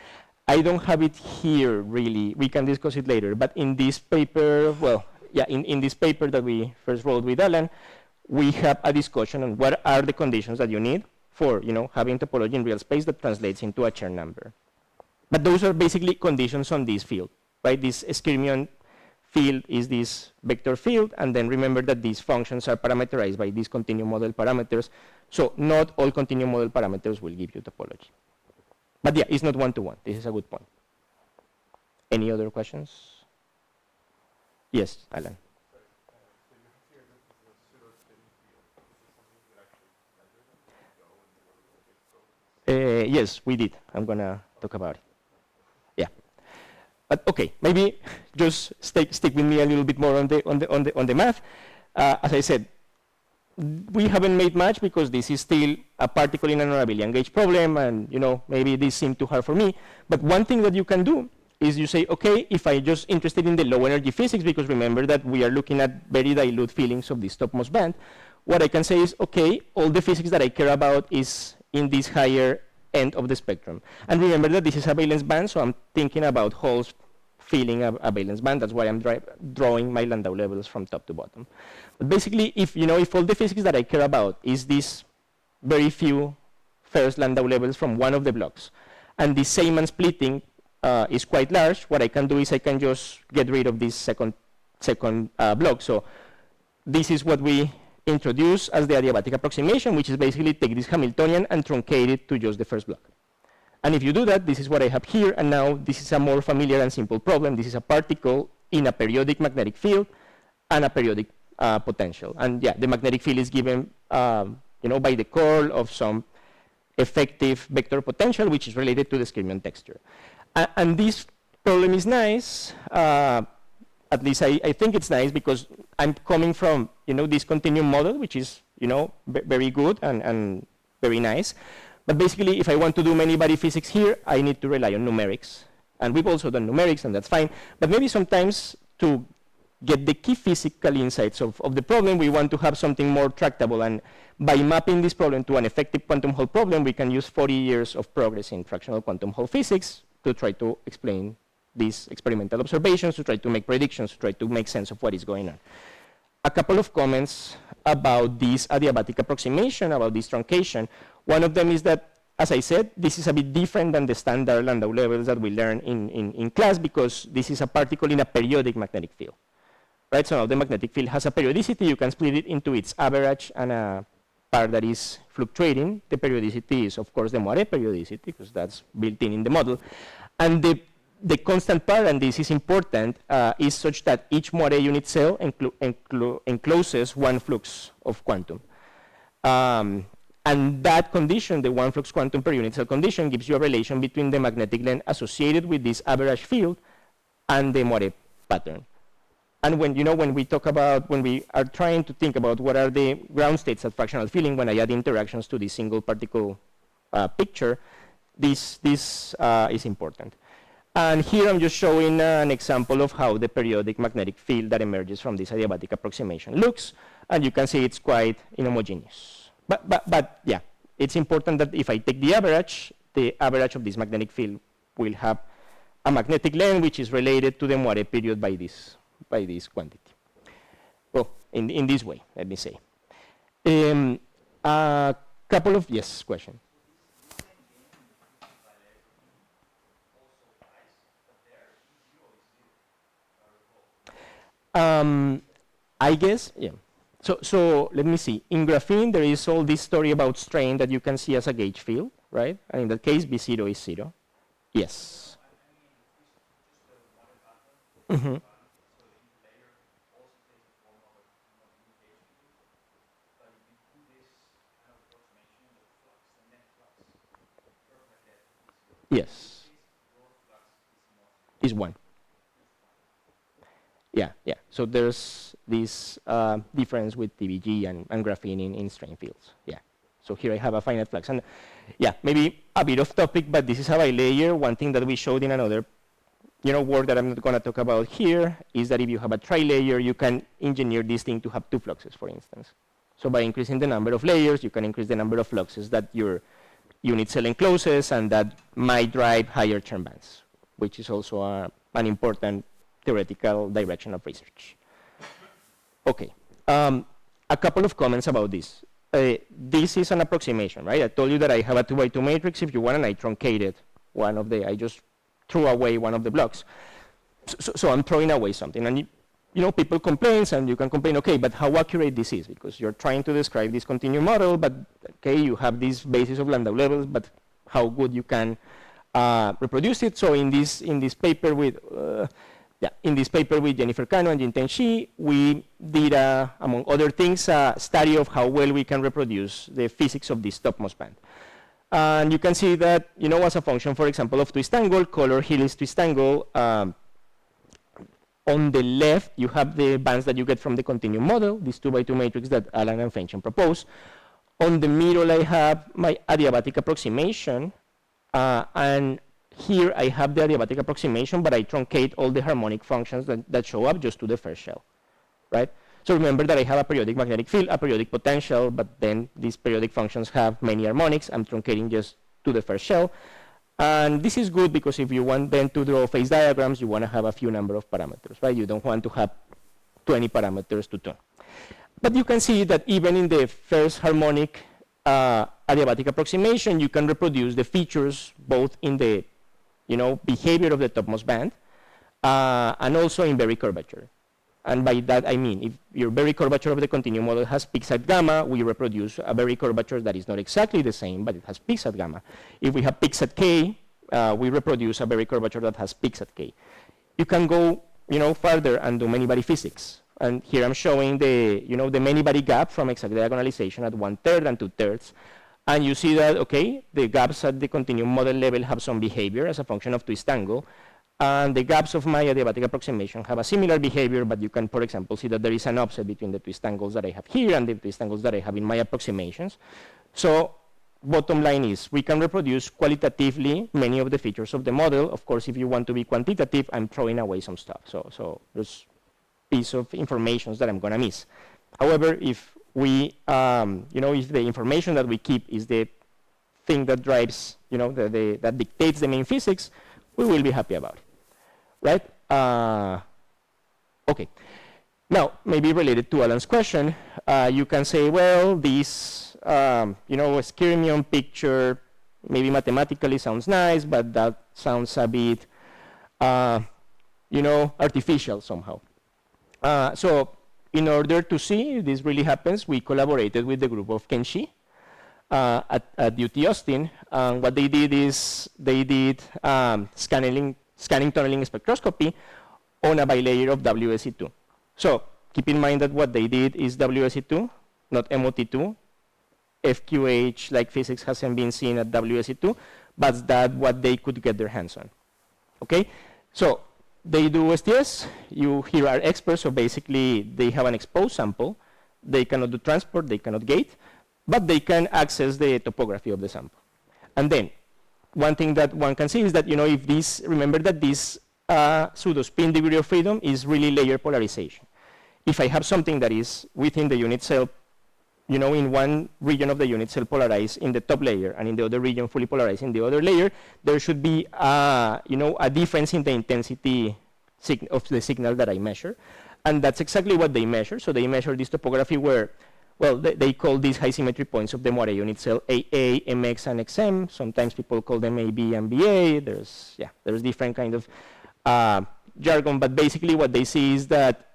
I don't have it here, really. We can discuss it later. But in this paper, in this paper that we first wrote with Alan, we have a discussion on what are the conditions that you need for, having topology in real space that translates into a Chern number. But those are basically conditions on this field, right? This skyrmion field is this vector field, and then remember that these functions are parameterized by these continuum model parameters. So not all continuum model parameters will give you topology. But it's not one-to-one. This is a good point. Any other questions? Yes, Alan. Yes, we did. I'm going to talk about it. But okay, maybe just stick with me a little bit more on the math. As I said, we haven't made much because this is still a particle in a non-abelian gauge problem, and maybe this seemed too hard for me. But one thing that you can do is you say, okay, if I'm just interested in the low energy physics, because remember that we are looking at very dilute feelings of this topmost band, what I can say is, okay, all the physics that I care about is in this higher end of the spectrum. And remember that this is a valence band, so I'm thinking about holes filling a valence band. That's why I'm drawing my Landau levels from top to bottom. But basically, if all the physics that I care about is these very few first Landau levels from one of the blocks, and the Seemann splitting is quite large, what I can do is I can just get rid of this second block. So this is what we introduce as the adiabatic approximation, which is basically take this Hamiltonian and truncate it to just the first block. And if you do that, this is what I have here, and now this is a more familiar and simple problem. This is a particle in a periodic magnetic field and a periodic potential. And the magnetic field is given by the curl of some effective vector potential, which is related to the skyrmion texture. And this problem is nice. At least I think it's nice because I'm coming from this continuum model, which is very good and very nice. But basically, if I want to do many body physics here, I need to rely on numerics. And we've also done numerics, and that's fine. But maybe sometimes to get the key physical insights of the problem. We want to have something more tractable, and by mapping this problem to an effective quantum Hall problem, we can use 40 years of progress in fractional quantum Hall physics to try to explain these experimental observations, to try to make predictions, to try to make sense of what is going on. A couple of comments about this adiabatic approximation, about this truncation. One of them is that, as I said, this is a bit different than the standard Landau levels that we learn in class, because this is a particle in a periodic magnetic field. Right? So now the magnetic field has a periodicity. You can split it into its average and a part that is fluctuating. The periodicity is, of course, the Moiré periodicity, because that's built in the model. And the constant part, and this is important, is such that each Moiré unit cell encloses one flux of quantum. And that condition, the one flux quantum per unit cell condition, gives you a relation between the magnetic length associated with this average field and the Moiré pattern. And when we talk about, when we are trying to think about what are the ground states at fractional filling, when I add interactions to this single particle picture, this is important. And here I'm just showing an example of how the periodic magnetic field that emerges from this adiabatic approximation looks, and you can see it's quite inhomogeneous. But yeah, it's important that if I take the average of this magnetic field will have a magnetic length which is related to the Moiré period by this quantity. Well, in this way, let me say. A couple of, yes, questions. I guess, yeah. So let me see. In graphene, there is all this story about strain that you can see as a gauge field, right? And in that case, B0 is 0. Yes. Mm-hmm. Yes. Is 1. Yeah. So there's this difference with TBG and graphene in strain fields. Yeah. So here I have a finite flux. And yeah, maybe a bit off topic, but this is how I layer. One thing that we showed in another work that I'm not going to talk about here is that if you have a tri-layer, you can engineer this thing to have 2 fluxes, for instance. So by increasing the number of layers, you can increase the number of fluxes that your unit cell encloses, and that might drive higher Chern bands, which is also an important theoretical direction of research. Okay, a couple of comments about this. This is an approximation, right? I told you that I have a 2x2 matrix. If you want, and I truncated I just threw away one of the blocks. So I'm throwing away something. And people complain, and you can complain, okay, but how accurate this is? Because you're trying to describe this continuum model, but okay, you have this basis of Landau levels, but how good you can reproduce it. So in this paper with Jennifer Cano and Jinten Shi, we did, among other things, a study of how well we can reproduce the physics of this topmost band. And you can see that, as a function, for example, of twist angle, color Hill is twist angle. On the left, you have the bands that you get from the continuum model, this 2x2 matrix that Alan and Fenchen proposed. On the middle, I have my adiabatic approximation, and here I have the adiabatic approximation, but I truncate all the harmonic functions that show up just to the first shell, right? So remember that I have a periodic magnetic field, a periodic potential, but then these periodic functions have many harmonics. I'm truncating just to the first shell. And this is good because if you want then to draw phase diagrams, you want to have a few number of parameters, right? You don't want to have 20 parameters to tune. But you can see that even in the first harmonic adiabatic approximation, you can reproduce the features both in the behavior of the topmost band and also in Berry curvature. And by that I mean, if your Berry curvature of the continuum model has peaks at gamma, we reproduce a Berry curvature that is not exactly the same, but it has peaks at gamma. If we have peaks at k, we reproduce a Berry curvature that has peaks at k. You can go, further and do many-body physics. And here I'm showing the, the many-body gap from exact diagonalization at 1/3 and 2/3. And you see that, okay, the gaps at the continuum model level have some behavior as a function of twist angle. And the gaps of my adiabatic approximation have a similar behavior, but you can, for example, see that there is an offset between the twist angles that I have here and the twist angles that I have in my approximations. So bottom line is, we can reproduce qualitatively many of the features of the model. Of course, if you want to be quantitative, I'm throwing away some stuff. So there's piece of information that I'm going to miss. However, if we, if the information that we keep is the thing that drives, that dictates the main physics, we will be happy about it, right? Okay. Now, maybe related to Alan's question, you can say, well, this, skyrmion picture maybe mathematically sounds nice, but that sounds a bit, artificial somehow. So in order to see if this really happens, we collaborated with the group of Kenshi at UT Austin. What they did is they did scanning tunneling spectroscopy on a bilayer of WSE2. So keep in mind that what they did is WSE2, not MOT2. FQH-like physics hasn't been seen at WSE2, but that's what they could get their hands on. Okay? So they do STS. You here are experts, so basically they have an exposed sample. They cannot do transport, they cannot gate, but they can access the topography of the sample. And then one thing that one can see is that, if this, remember that this pseudo-spin degree of freedom is really layer polarization. If I have something that is within the unit cell, in one region of the unit cell polarized in the top layer and in the other region fully polarized in the other layer, there should be, a difference in the intensity of the signal that I measure. And that's exactly what they measure. So they measure this topography where, well, they call these high symmetry points of the Moiré unit cell AA, MX, and XM. Sometimes people call them AB and BA. There's different kind of jargon, but basically what they see is that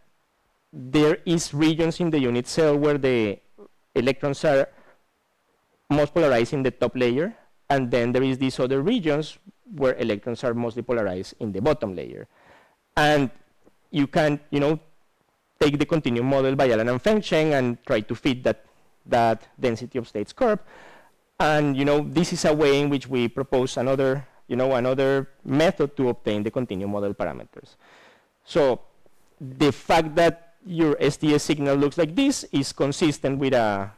there is regions in the unit cell where the electrons are most polarized in the top layer, and then there is these other regions where electrons are mostly polarized in the bottom layer. And you can, take the continuum model by Alan and Fengcheng and try to fit that density of states curve. And this is a way in which we propose another method to obtain the continuum model parameters. So the fact that your STS signal looks like this is consistent with a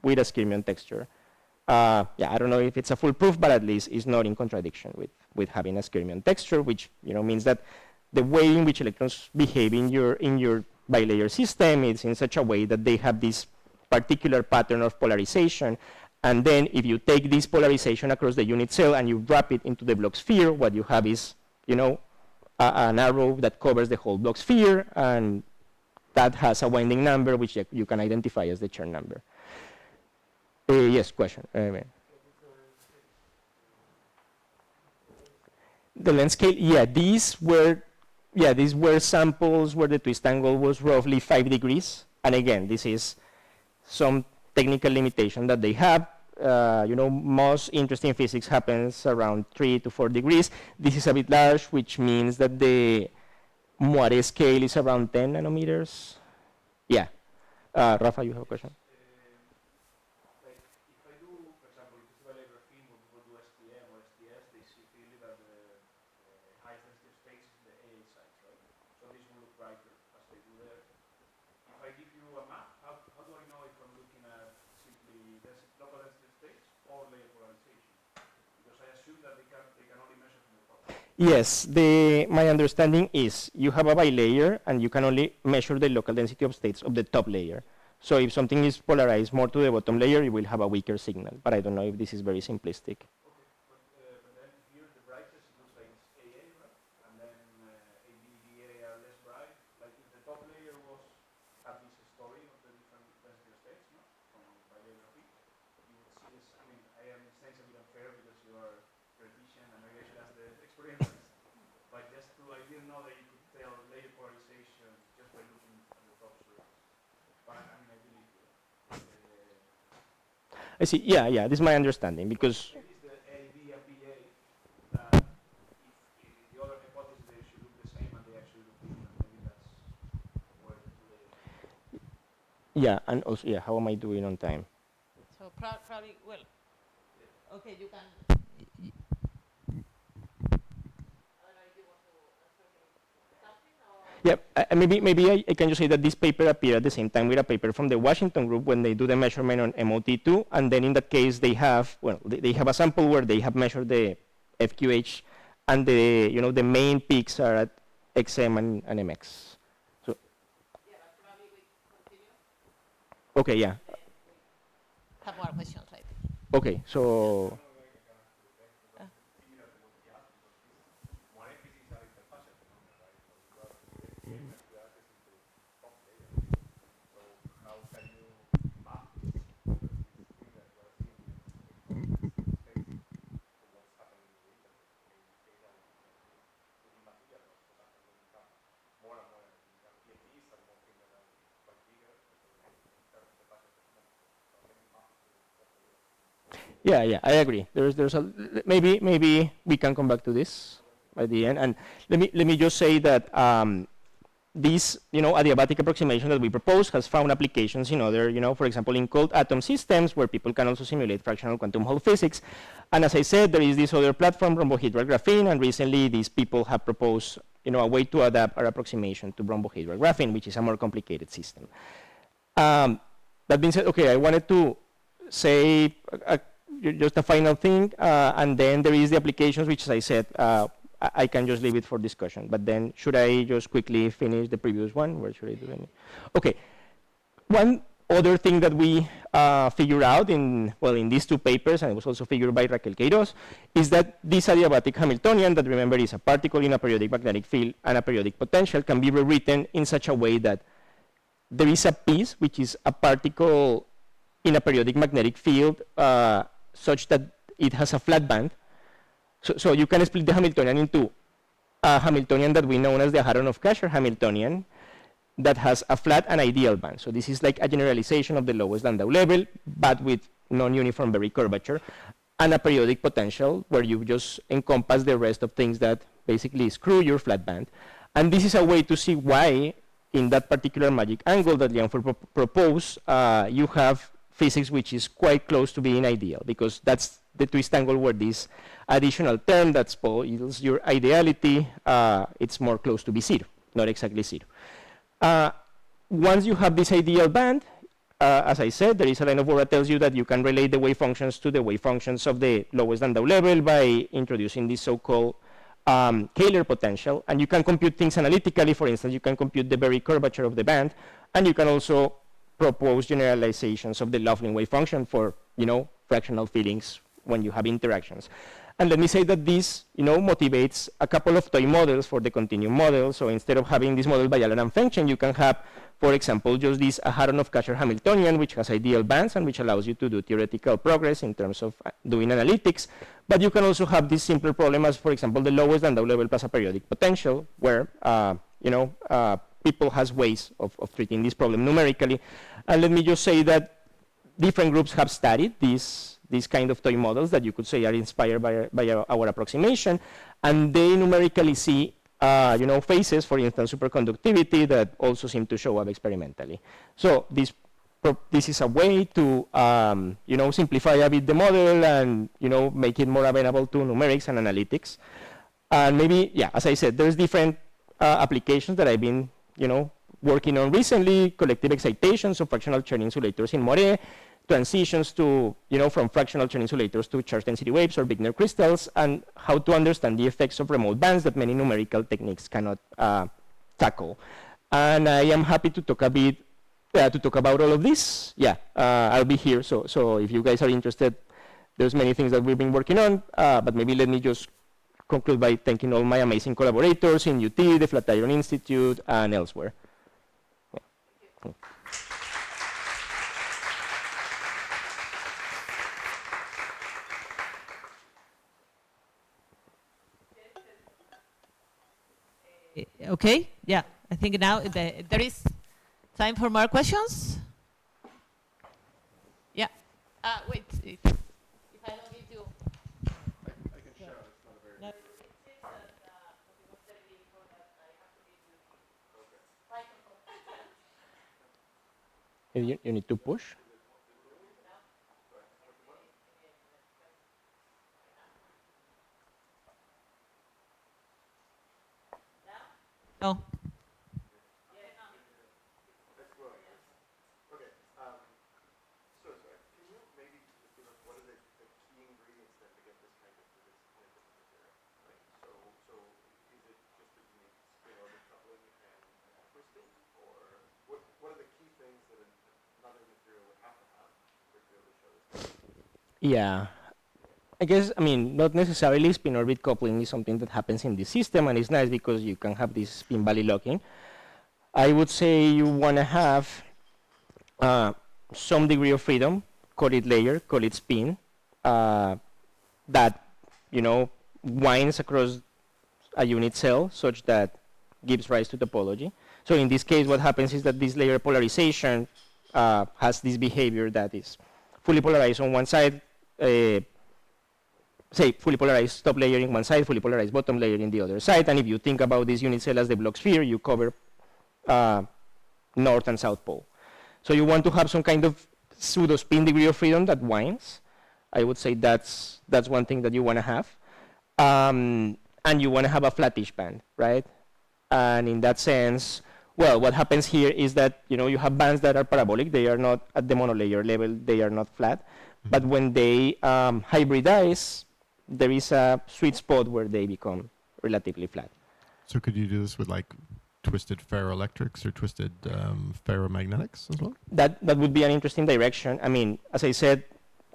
skyrmion texture. I don't know if it's a full proof, but at least it's not in contradiction with having a skyrmion texture, which means that the way in which electrons behave in your bilayer system is in such a way that they have this particular pattern of polarization. And then if you take this polarization across the unit cell and you wrap it into the Bloch sphere, what you have is an arrow that covers the whole Bloch sphere, and that has a winding number which you can identify as the Chern number. Yes, question. The length scale, these were samples where the twist angle was roughly 5 degrees. And again, this is some technical limitation that they have. Most interesting physics happens around 3 to 4 degrees. This is a bit large, which means that the Moiré scale is around 10 nanometers. Yeah. Rafa, you have a question? Like if I do, for example, if it's bilayer when people do STM or STS, they see clearly that the high density of states is the AA sites, right? So this will look brighter as they do there. If I give you a map, how do I know if I'm looking at simply local density of states or layer polarization? Because I assume that they can only measure from the top. Yes, my understanding is you have a bilayer and you can only measure the local density of states of the top layer. So if something is polarized more to the bottom layer, you will have a weaker signal. But I don't know if this is very simplistic. Okay, but then here the brightest looks like it's AA, right? And then AB, BA are less bright. Like if the top layer had this story of the different density of states, no? From bilayer, you would see this. I mean, I understand it's a bit unfair because you are theoretician and maybe I should ask the experiments. But just I didn't know that you could tell layer polarization just by looking at the top surface. But I mean, I believe you. I see. Yeah, this is my understanding because. Maybe it's the AB and BA that if the other hypothesis they should look the same and they actually look different. Maybe that's where the two layers. Yeah, and also, how am I doing on time? So probably, well, okay, you can. Yeah, maybe I can just say that this paper appeared at the same time with a paper from the Washington group when they do the measurement on MOT2, and then in that case they have, they have a sample where they have measured the FQH, and the main peaks are at XM and MX. So, Okay, yeah. Have more questions later. Okay, so yeah, yeah, I agree. There's a maybe we can come back to this at the end. And let me just say that this adiabatic approximation that we propose has found applications in other for example in cold atom systems where people can also simulate fractional quantum Hall physics. And as I said, there is this other platform, rhombohedral graphene, and recently these people have proposed a way to adapt our approximation to rhombohedral graphene, which is a more complicated system. That being said, okay, I wanted to say just a final thing, and then there is the applications, which, as I said, I can just leave it for discussion. But then, should I just quickly finish the previous one? Where should I do any? Okay. One other thing that we figured out in these two papers, and it was also figured by Raquel Queiroz, is that this adiabatic Hamiltonian, that remember is a particle in a periodic magnetic field and a periodic potential, can be rewritten in such a way that there is a piece which is a particle in a periodic magnetic field such that it has a flat band. So you can split the Hamiltonian into a Hamiltonian that we know as the Aharonov-Kasher Hamiltonian that has a flat and ideal band. So this is like a generalization of the lowest Landau level, but with non-uniform Berry curvature, and a periodic potential where you just encompass the rest of things that basically screw your flat band. And this is a way to see why, in that particular magic angle that Lianford proposed, you have physics which is quite close to being ideal, because that's the twist angle where this additional term that spoils your ideality, it's more close to be zero, not exactly zero. Once you have this ideal band, as I said, there is a line of work that tells you that you can relate the wave functions to the wave functions of the lowest Landau level by introducing this so-called Kähler potential, and you can compute things analytically. For instance, you can compute the Berry curvature of the band, and you can also propose generalizations of the Laughlin wave function for fractional fields when you have interactions. And let me say that this motivates a couple of toy models for the continuum model. So instead of having this model by Allen and Fengchen, you can have, for example, just this Aharonov-Kasher Hamiltonian, which has ideal bands and which allows you to do theoretical progress in terms of doing analytics. But you can also have this simpler problem as, for example, the lowest Landau level plus a periodic potential, where people has ways of treating this problem numerically. And let me just say that different groups have studied these kind of toy models that you could say are inspired by our approximation, and they numerically see phases, for instance, superconductivity, that also seem to show up experimentally. So this is a way to simplify a bit the model and make it more available to numerics and analytics. And maybe, yeah, as I said, there's different applications that I've been working on recently: collective excitations of fractional Chern insulators in Moiré, transitions to, from fractional Chern insulators to charge density waves or Wigner crystals, and how to understand the effects of remote bands that many numerical techniques cannot tackle. And I am happy to talk a bit, to talk about all of this. Yeah, I'll be here. So if you guys are interested, there's many things that we've been working on, but maybe let me just conclude by thanking all my amazing collaborators in UT, the Flatiron Institute, and elsewhere. Yeah. Okay, yeah, I think now there is time for more questions. Yeah. Wait, if I don't give you. I can share. It's not a very. No, it says that it was very important that I have to give you the microphone. You need to push. Oh. What are the key things that another material Yeah. I guess, I mean, not necessarily spin orbit coupling is something that happens in the system, and it's nice because you can have this spin valley locking. I would say you want to have some degree of freedom, call it layer, call it spin, that, you know, winds across a unit cell such that gives rise to topology. So in this case, what happens is that this layer polarization has this behavior that is fully polarized on one side, say fully polarized top layer in one side, fully polarized bottom layer in the other side. And if you think about this unit cell as the Bloch sphere, you cover north and south pole. So you want to have some kind of pseudo spin degree of freedom that winds. I would say that's one thing that you want to have. And you want to have a flattish band, right? And in that sense, well, what happens here is that, you know, you have bands that are parabolic. They are not at the monolayer level. They are not flat. Mm-hmm. But when they hybridize, there is a sweet spot where they become relatively flat. So could you do this with like twisted ferroelectrics or twisted ferromagnetics as well? That would be an interesting direction. I mean, as I said,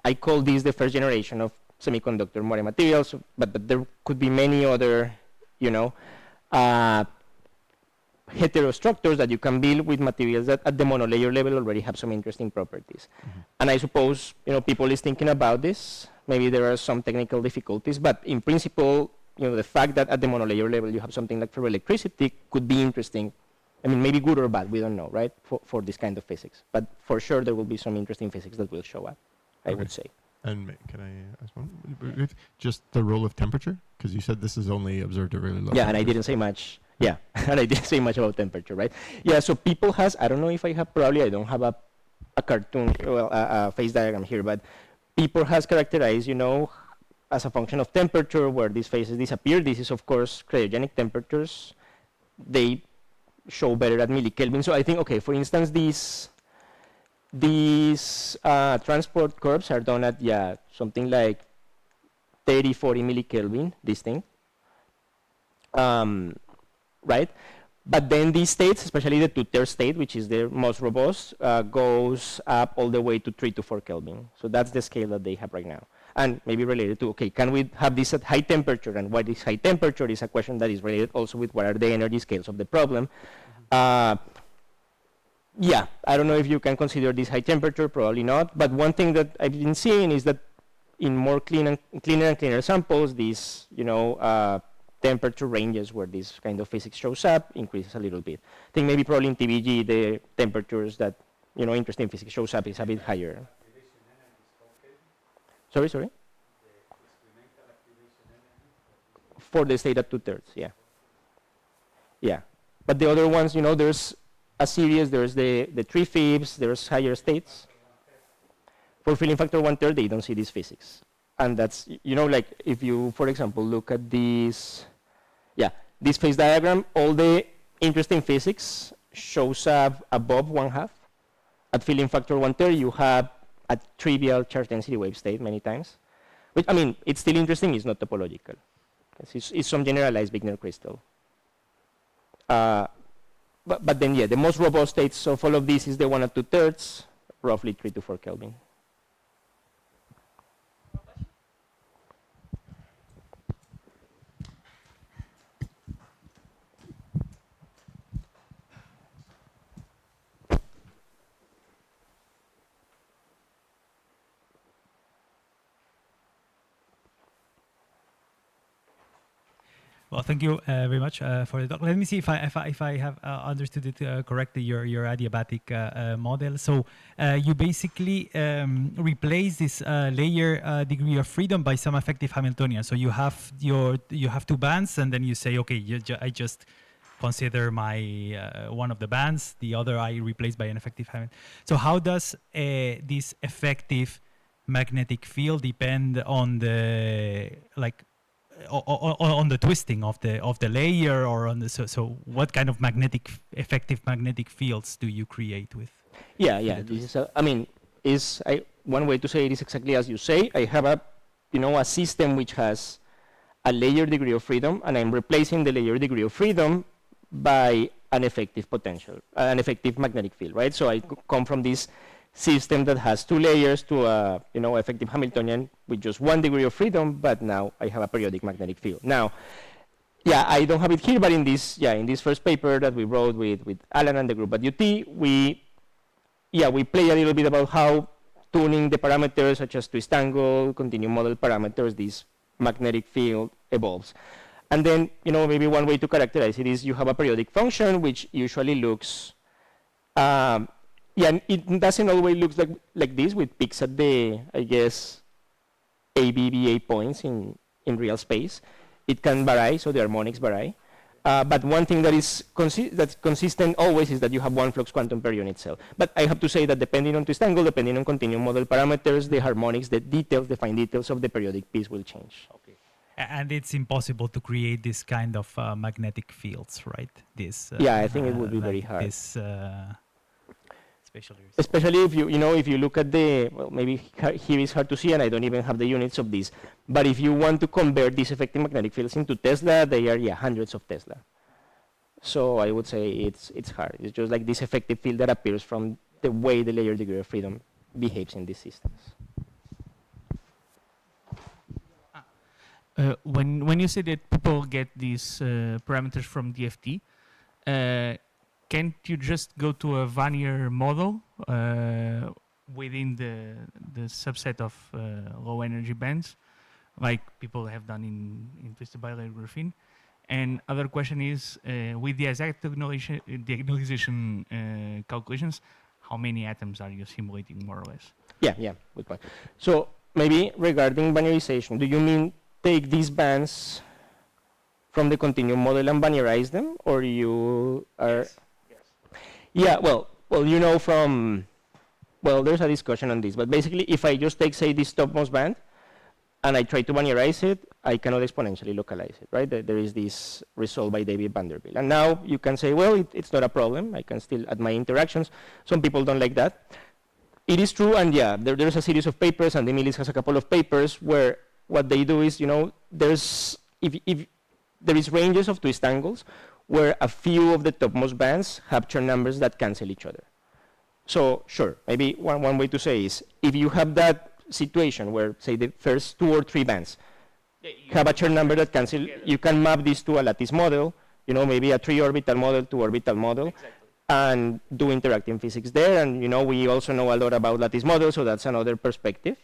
I call this the first generation of semiconductor Moiré materials, but there could be many other, you know, heterostructures that you can build with materials that at the monolayer level already have some interesting properties. Mm-hmm. And I suppose, you know, people is thinking about this. Maybe there are some technical difficulties, but in principle, you know, the fact that at the monolayer level you have something like ferroelectricity could be interesting. I mean, maybe good or bad, we don't know, right, for this kind of physics. But for sure there will be some interesting physics that will show up, I would say. And can I ask one? Just the role of temperature? Because you said this is only observed at really low. Yeah, and I didn't say much. Yeah, and I didn't say much about temperature, right? Yeah, so people has, I don't know if I have, probably I don't have a cartoon, well, a phase diagram here, but people has characterized, you know, as a function of temperature where these phases disappear. This is, of course, cryogenic temperatures. They show better at millikelvin. So I think, okay, for instance, these transport curves are done at, yeah, something like 30, 40 millikelvin, this thing. Right? But then these states, especially the two-third state, which is the most robust, goes up all the way to 3 to 4 Kelvin. So that's the scale that they have right now. And maybe related to, okay, can we have this at high temperature? And what is high temperature is a question that is related also with what are the energy scales of the problem. Yeah, I don't know if you can consider this high temperature, probably not. But one thing that I've been seeing is that in more cleaner and cleaner samples, these, you know, temperature ranges where this kind of physics shows up increases a little bit. I think maybe probably in TBG, the temperatures that, you know, interesting physics shows up is a bit higher. Sorry? The experimental activation energy? For the state at 2/3, yeah. Yeah. But the other ones, you know, there's a series, there's the 3/5, there's higher states. For filling factor 1/3, they don't see this physics. And that's, you know, like if you, for example, look at this, yeah, this phase diagram, all the interesting physics shows up above 1/2. At filling factor 1/3, you have a trivial charge density wave state many times. Which, I mean, it's still interesting, it's not topological. It's some generalized Wigner crystal. But then, yeah, the most robust states of all of this is the one at 2/3, roughly 3 to 4 Kelvin. Well, thank you very much for the talk. Let me see if I have understood it correctly. Your adiabatic model. So you basically replace this layer degree of freedom by some effective Hamiltonian. So you have two bands, and then you say, okay, I just consider my one of the bands, the other I replace by an effective Hamiltonian. So how does this effective magnetic field depend on the on the twisting of the layer, or on the so what kind of effective magnetic fields do you create with? Yeah. This is one way to say it is exactly as you say. I have a system which has a layer degree of freedom, and I'm replacing the layer degree of freedom by an effective potential, an effective magnetic field, right? So I come from this system that has two layers to a effective Hamiltonian with just 1 degree of freedom, but now I have a periodic magnetic field. Now, yeah, I don't have it here, but in this first paper that we wrote with Alan and the group at UT, we play a little bit about how tuning the parameters such as twist angle, continuum model parameters, this magnetic field evolves. And then, maybe one way to characterize it is you have a periodic function which usually looks, it doesn't always look like this with peaks at the, I guess, ABBA points in real space. It can vary, so the harmonics vary. But one thing that is that's consistent always is that you have one flux quantum per unit cell. But I have to say that depending on twist angle, depending on continuum model parameters, the harmonics, the details, the fine details of the periodic piece will change. Okay. And it's impossible to create this kind of magnetic fields, right? I think it would be very hard. Especially if you look at maybe here is hard to see, and I don't even have the units of this. But if you want to convert these effective magnetic fields into Tesla, they are hundreds of Tesla. So I would say it's hard. It's just like this effective field that appears from the way the layer degree of freedom behaves in these systems. When you say that people get these parameters from DFT, can't you just go to a Vannier model within the subset of low energy bands, like people have done in twisted bilayer graphene? And other question is, with the exact diagonalization calculations, how many atoms are you simulating more or less? Yeah, good point. So maybe regarding vannierization, do you mean take these bands from the continuum model and vannierize them, or you are? Yeah, well, there's a discussion on this, but basically, if I just take, say, this topmost band, and I try to vannierize it, I cannot exponentially localize it, right? There is this result by David Vanderbilt. And now you can say, well, it's not a problem. I can still add my interactions. Some people don't like that. It is true, and yeah, there's a series of papers, and Emilis has a couple of papers where what they do is, if there is ranges of twist angles, where a few of the topmost bands have Chern numbers that cancel each other. So sure, maybe one way to say is, if you have that situation where, say, the first 2 or 3 bands have a Chern number that cancel, you can map this to a lattice model, maybe a 3-orbital model, 2-orbital model, exactly, and do interacting physics there. And we also know a lot about lattice models, so that's another perspective.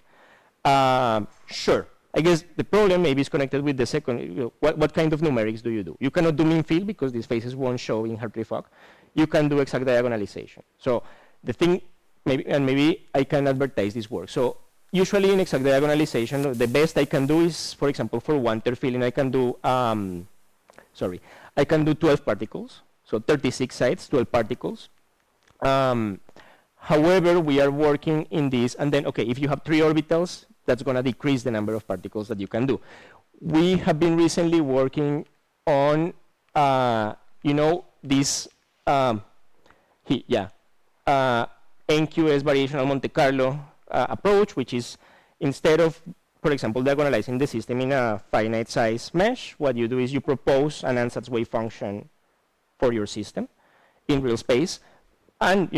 Sure. I guess the problem maybe is connected with the second, what kind of numerics do you do? You cannot do mean field because these phases won't show in Hartree-Fock. You can do exact diagonalization. So the thing, maybe I can advertise this work. So usually in exact diagonalization, the best I can do is, for example, for one terfilling, I can do, I can do 12 particles. So 36 sites, 12 particles. However, we are working in this, and then, okay, if you have 3 orbitals, that's going to decrease the number of particles that you can do. We have been recently working on, this, NQS variational Monte Carlo approach, which is instead of, for example, diagonalizing the system in a finite size mesh, what you do is you propose an ansatz wave function for your system in real space. And,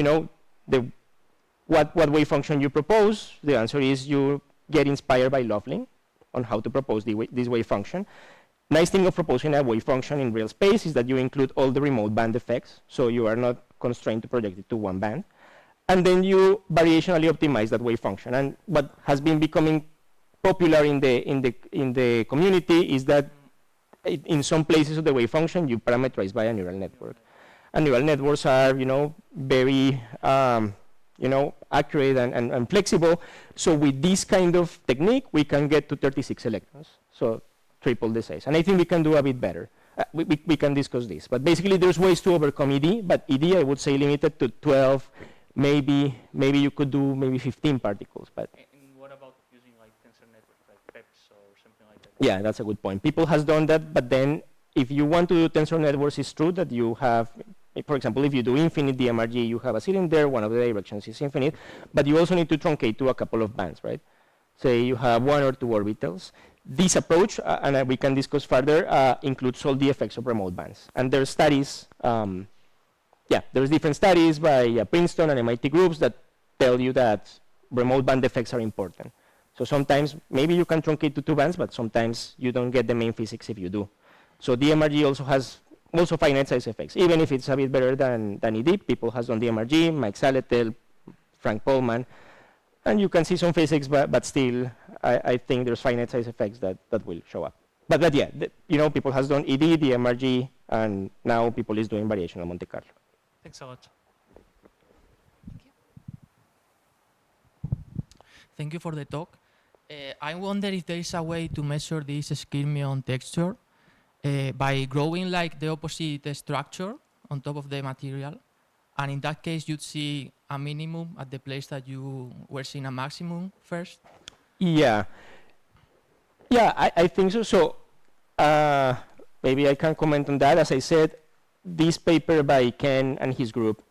what wave function you propose, the answer is you get inspired by Loveling on how to propose this wave function. Nice thing of proposing a wave function in real space is that you include all the remote band effects, so you are not constrained to project it to one band. And then you variationally optimize that wave function. And what has been becoming popular in the community is that in some places of the wave function you parameterize by a neural network. And neural networks are, very accurate and flexible. So with this kind of technique, we can get to 36 electrons, so triple the size. And I think we can do a bit better. We can discuss this. But basically, there's ways to overcome ED, but ED, I would say, limited to 12. Maybe you could do maybe 15 particles. But and what about using like tensor networks, like PEPs or something like that? Yeah, that's a good point. People has done that, but then if you want to do tensor networks, it's true that you have, for example, if you do infinite DMRG, you have a cylinder, one of the directions is infinite, but you also need to truncate to a couple of bands, right? Say you have 1 or 2 orbitals. This approach, and we can discuss further, includes all the effects of remote bands. And there are studies, there's different studies by Princeton and MIT groups that tell you that remote band effects are important. So sometimes maybe you can truncate to 2 bands, but sometimes you don't get the main physics if you do. So DMRG also has finite size effects, even if it's a bit better than ED. People has done DMRG, Mike Saletel, Frank Polman, and you can see some physics, but still, I think there's finite size effects that will show up. But yeah, people has done ED, DMRG, and now people is doing variational Monte Carlo. Thanks a lot. Thank you for the talk. I wonder if there is a way to measure this skyrmion texture by growing like the opposite structure on top of the material. And in that case, you'd see a minimum at the place that you were seeing a maximum first? Yeah. Yeah, I think so. So maybe I can comment on that. As I said, this paper by Ken and his group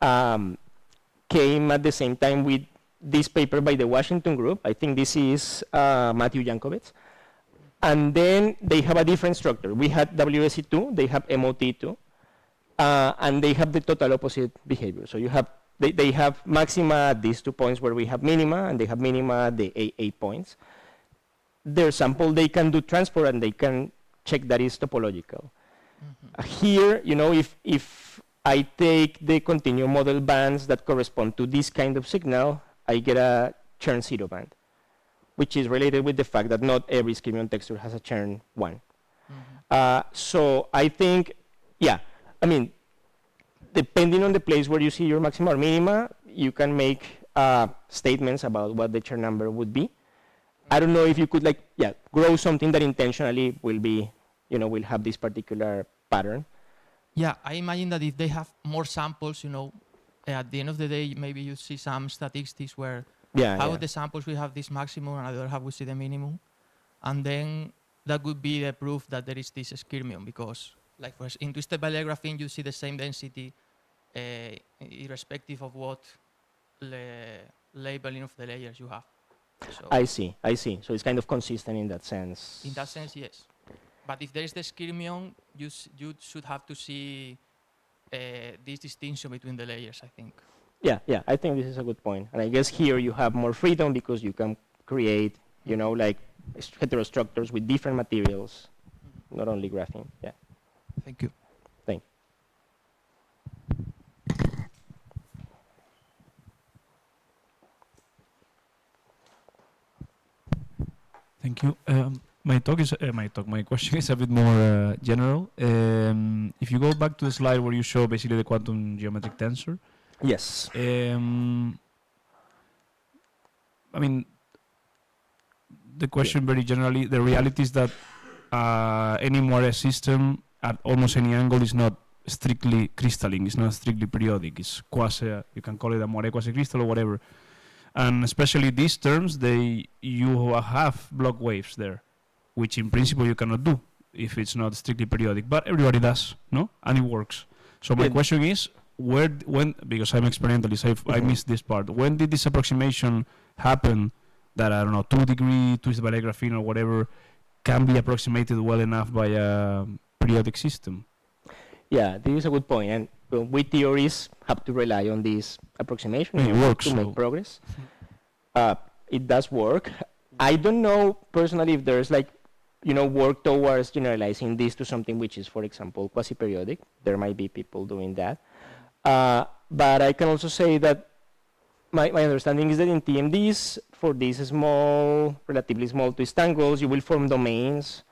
came at the same time with this paper by the Washington group. I think this is Matthew Jankovits. And then they have a different structure. We had WSE2, they have MOT2, and they have the total opposite behavior. So you have, they have maxima at these 2 points where we have minima, and they have minima at the 8 points. Their sample, they can do transport, and they can check that is topological. Here, if I take the continuum model bands that correspond to this kind of signal, I get a Chern 0 band, which is related with the fact that not every skyrmion texture has a Chern 1. So I think, yeah, I mean, depending on the place where you see your maxima or minima, you can make statements about what the Chern number would be. I don't know if you could grow something that intentionally will be, will have this particular pattern. Yeah, I imagine that if they have more samples, at the end of the day, maybe you see some statistics where half of the samples we have this maximum and the other half we see the minimum. And then that would be the proof that there is this skyrmion, because like in twisted bilayer graphene, you see the same density irrespective of what labeling of the layers you have. So I see. So it's kind of consistent in that sense. In that sense, yes. But if there is the skyrmion, you should have to see this distinction between the layers, I think. Yeah, I think this is a good point. And I guess here you have more freedom because you can create, like heterostructures with different materials, not only graphene. Yeah. Thank you. Thank you. Thank you. My question is a bit more general. If you go back to the slide where you show basically the quantum geometric tensor. Yes. I mean, the question very generally, the reality is that any Moiré system at almost any angle is not strictly crystalline, it's not strictly periodic, it's quasi, you can call it a Moiré quasi-crystal or whatever. And especially these terms, you have block waves there, which in principle you cannot do if it's not strictly periodic, but everybody does, no? And it works. So my question is, when, because I'm experimentalist, I missed this part, when did this approximation happen that, I don't know, 2 degree twisted bilayer graphene or whatever can be approximated well enough by a periodic system? Yeah, this is a good point. And we theories have to rely on this approximation to make progress. It does work. I don't know personally if there's work towards generalizing this to something which is, for example, quasi-periodic. There might be people doing that. But I can also say that my understanding is that in TMDs, for these relatively small twist angles, you will form domains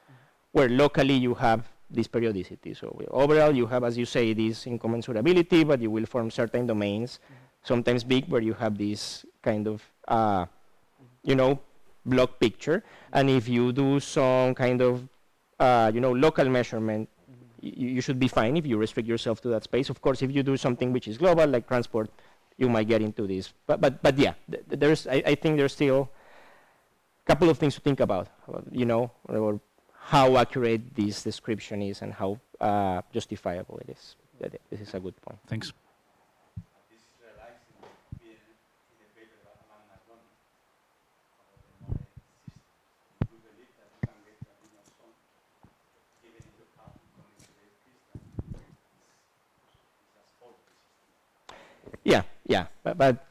where locally you have this periodicity. So overall, you have, as you say, this incommensurability, but you will form certain domains, sometimes big, where you have this kind of, block picture. And if you do some kind of, local measurement, you should be fine if you restrict yourself to that space. Of course, if you do something which is global, like transport, you might get into this. But yeah, I think there's still a couple of things to think about, or how accurate this description is and how justifiable it is. This is a good point. Thanks. This is realized in the paper about Alan Marconi about the Moiré system. We believe that you can get a linear zone even if you have commensurate crystal. It's a faulty system. Yeah, but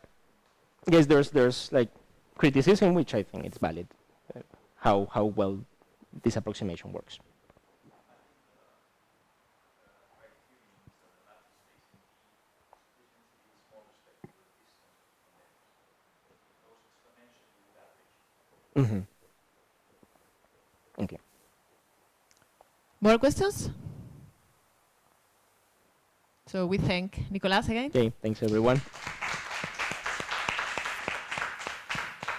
yes, there's like criticism, which I think it's valid, how well this approximation works. Mm-hmm. Okay. More questions? So we thank Nicolas again. Okay, thanks everyone.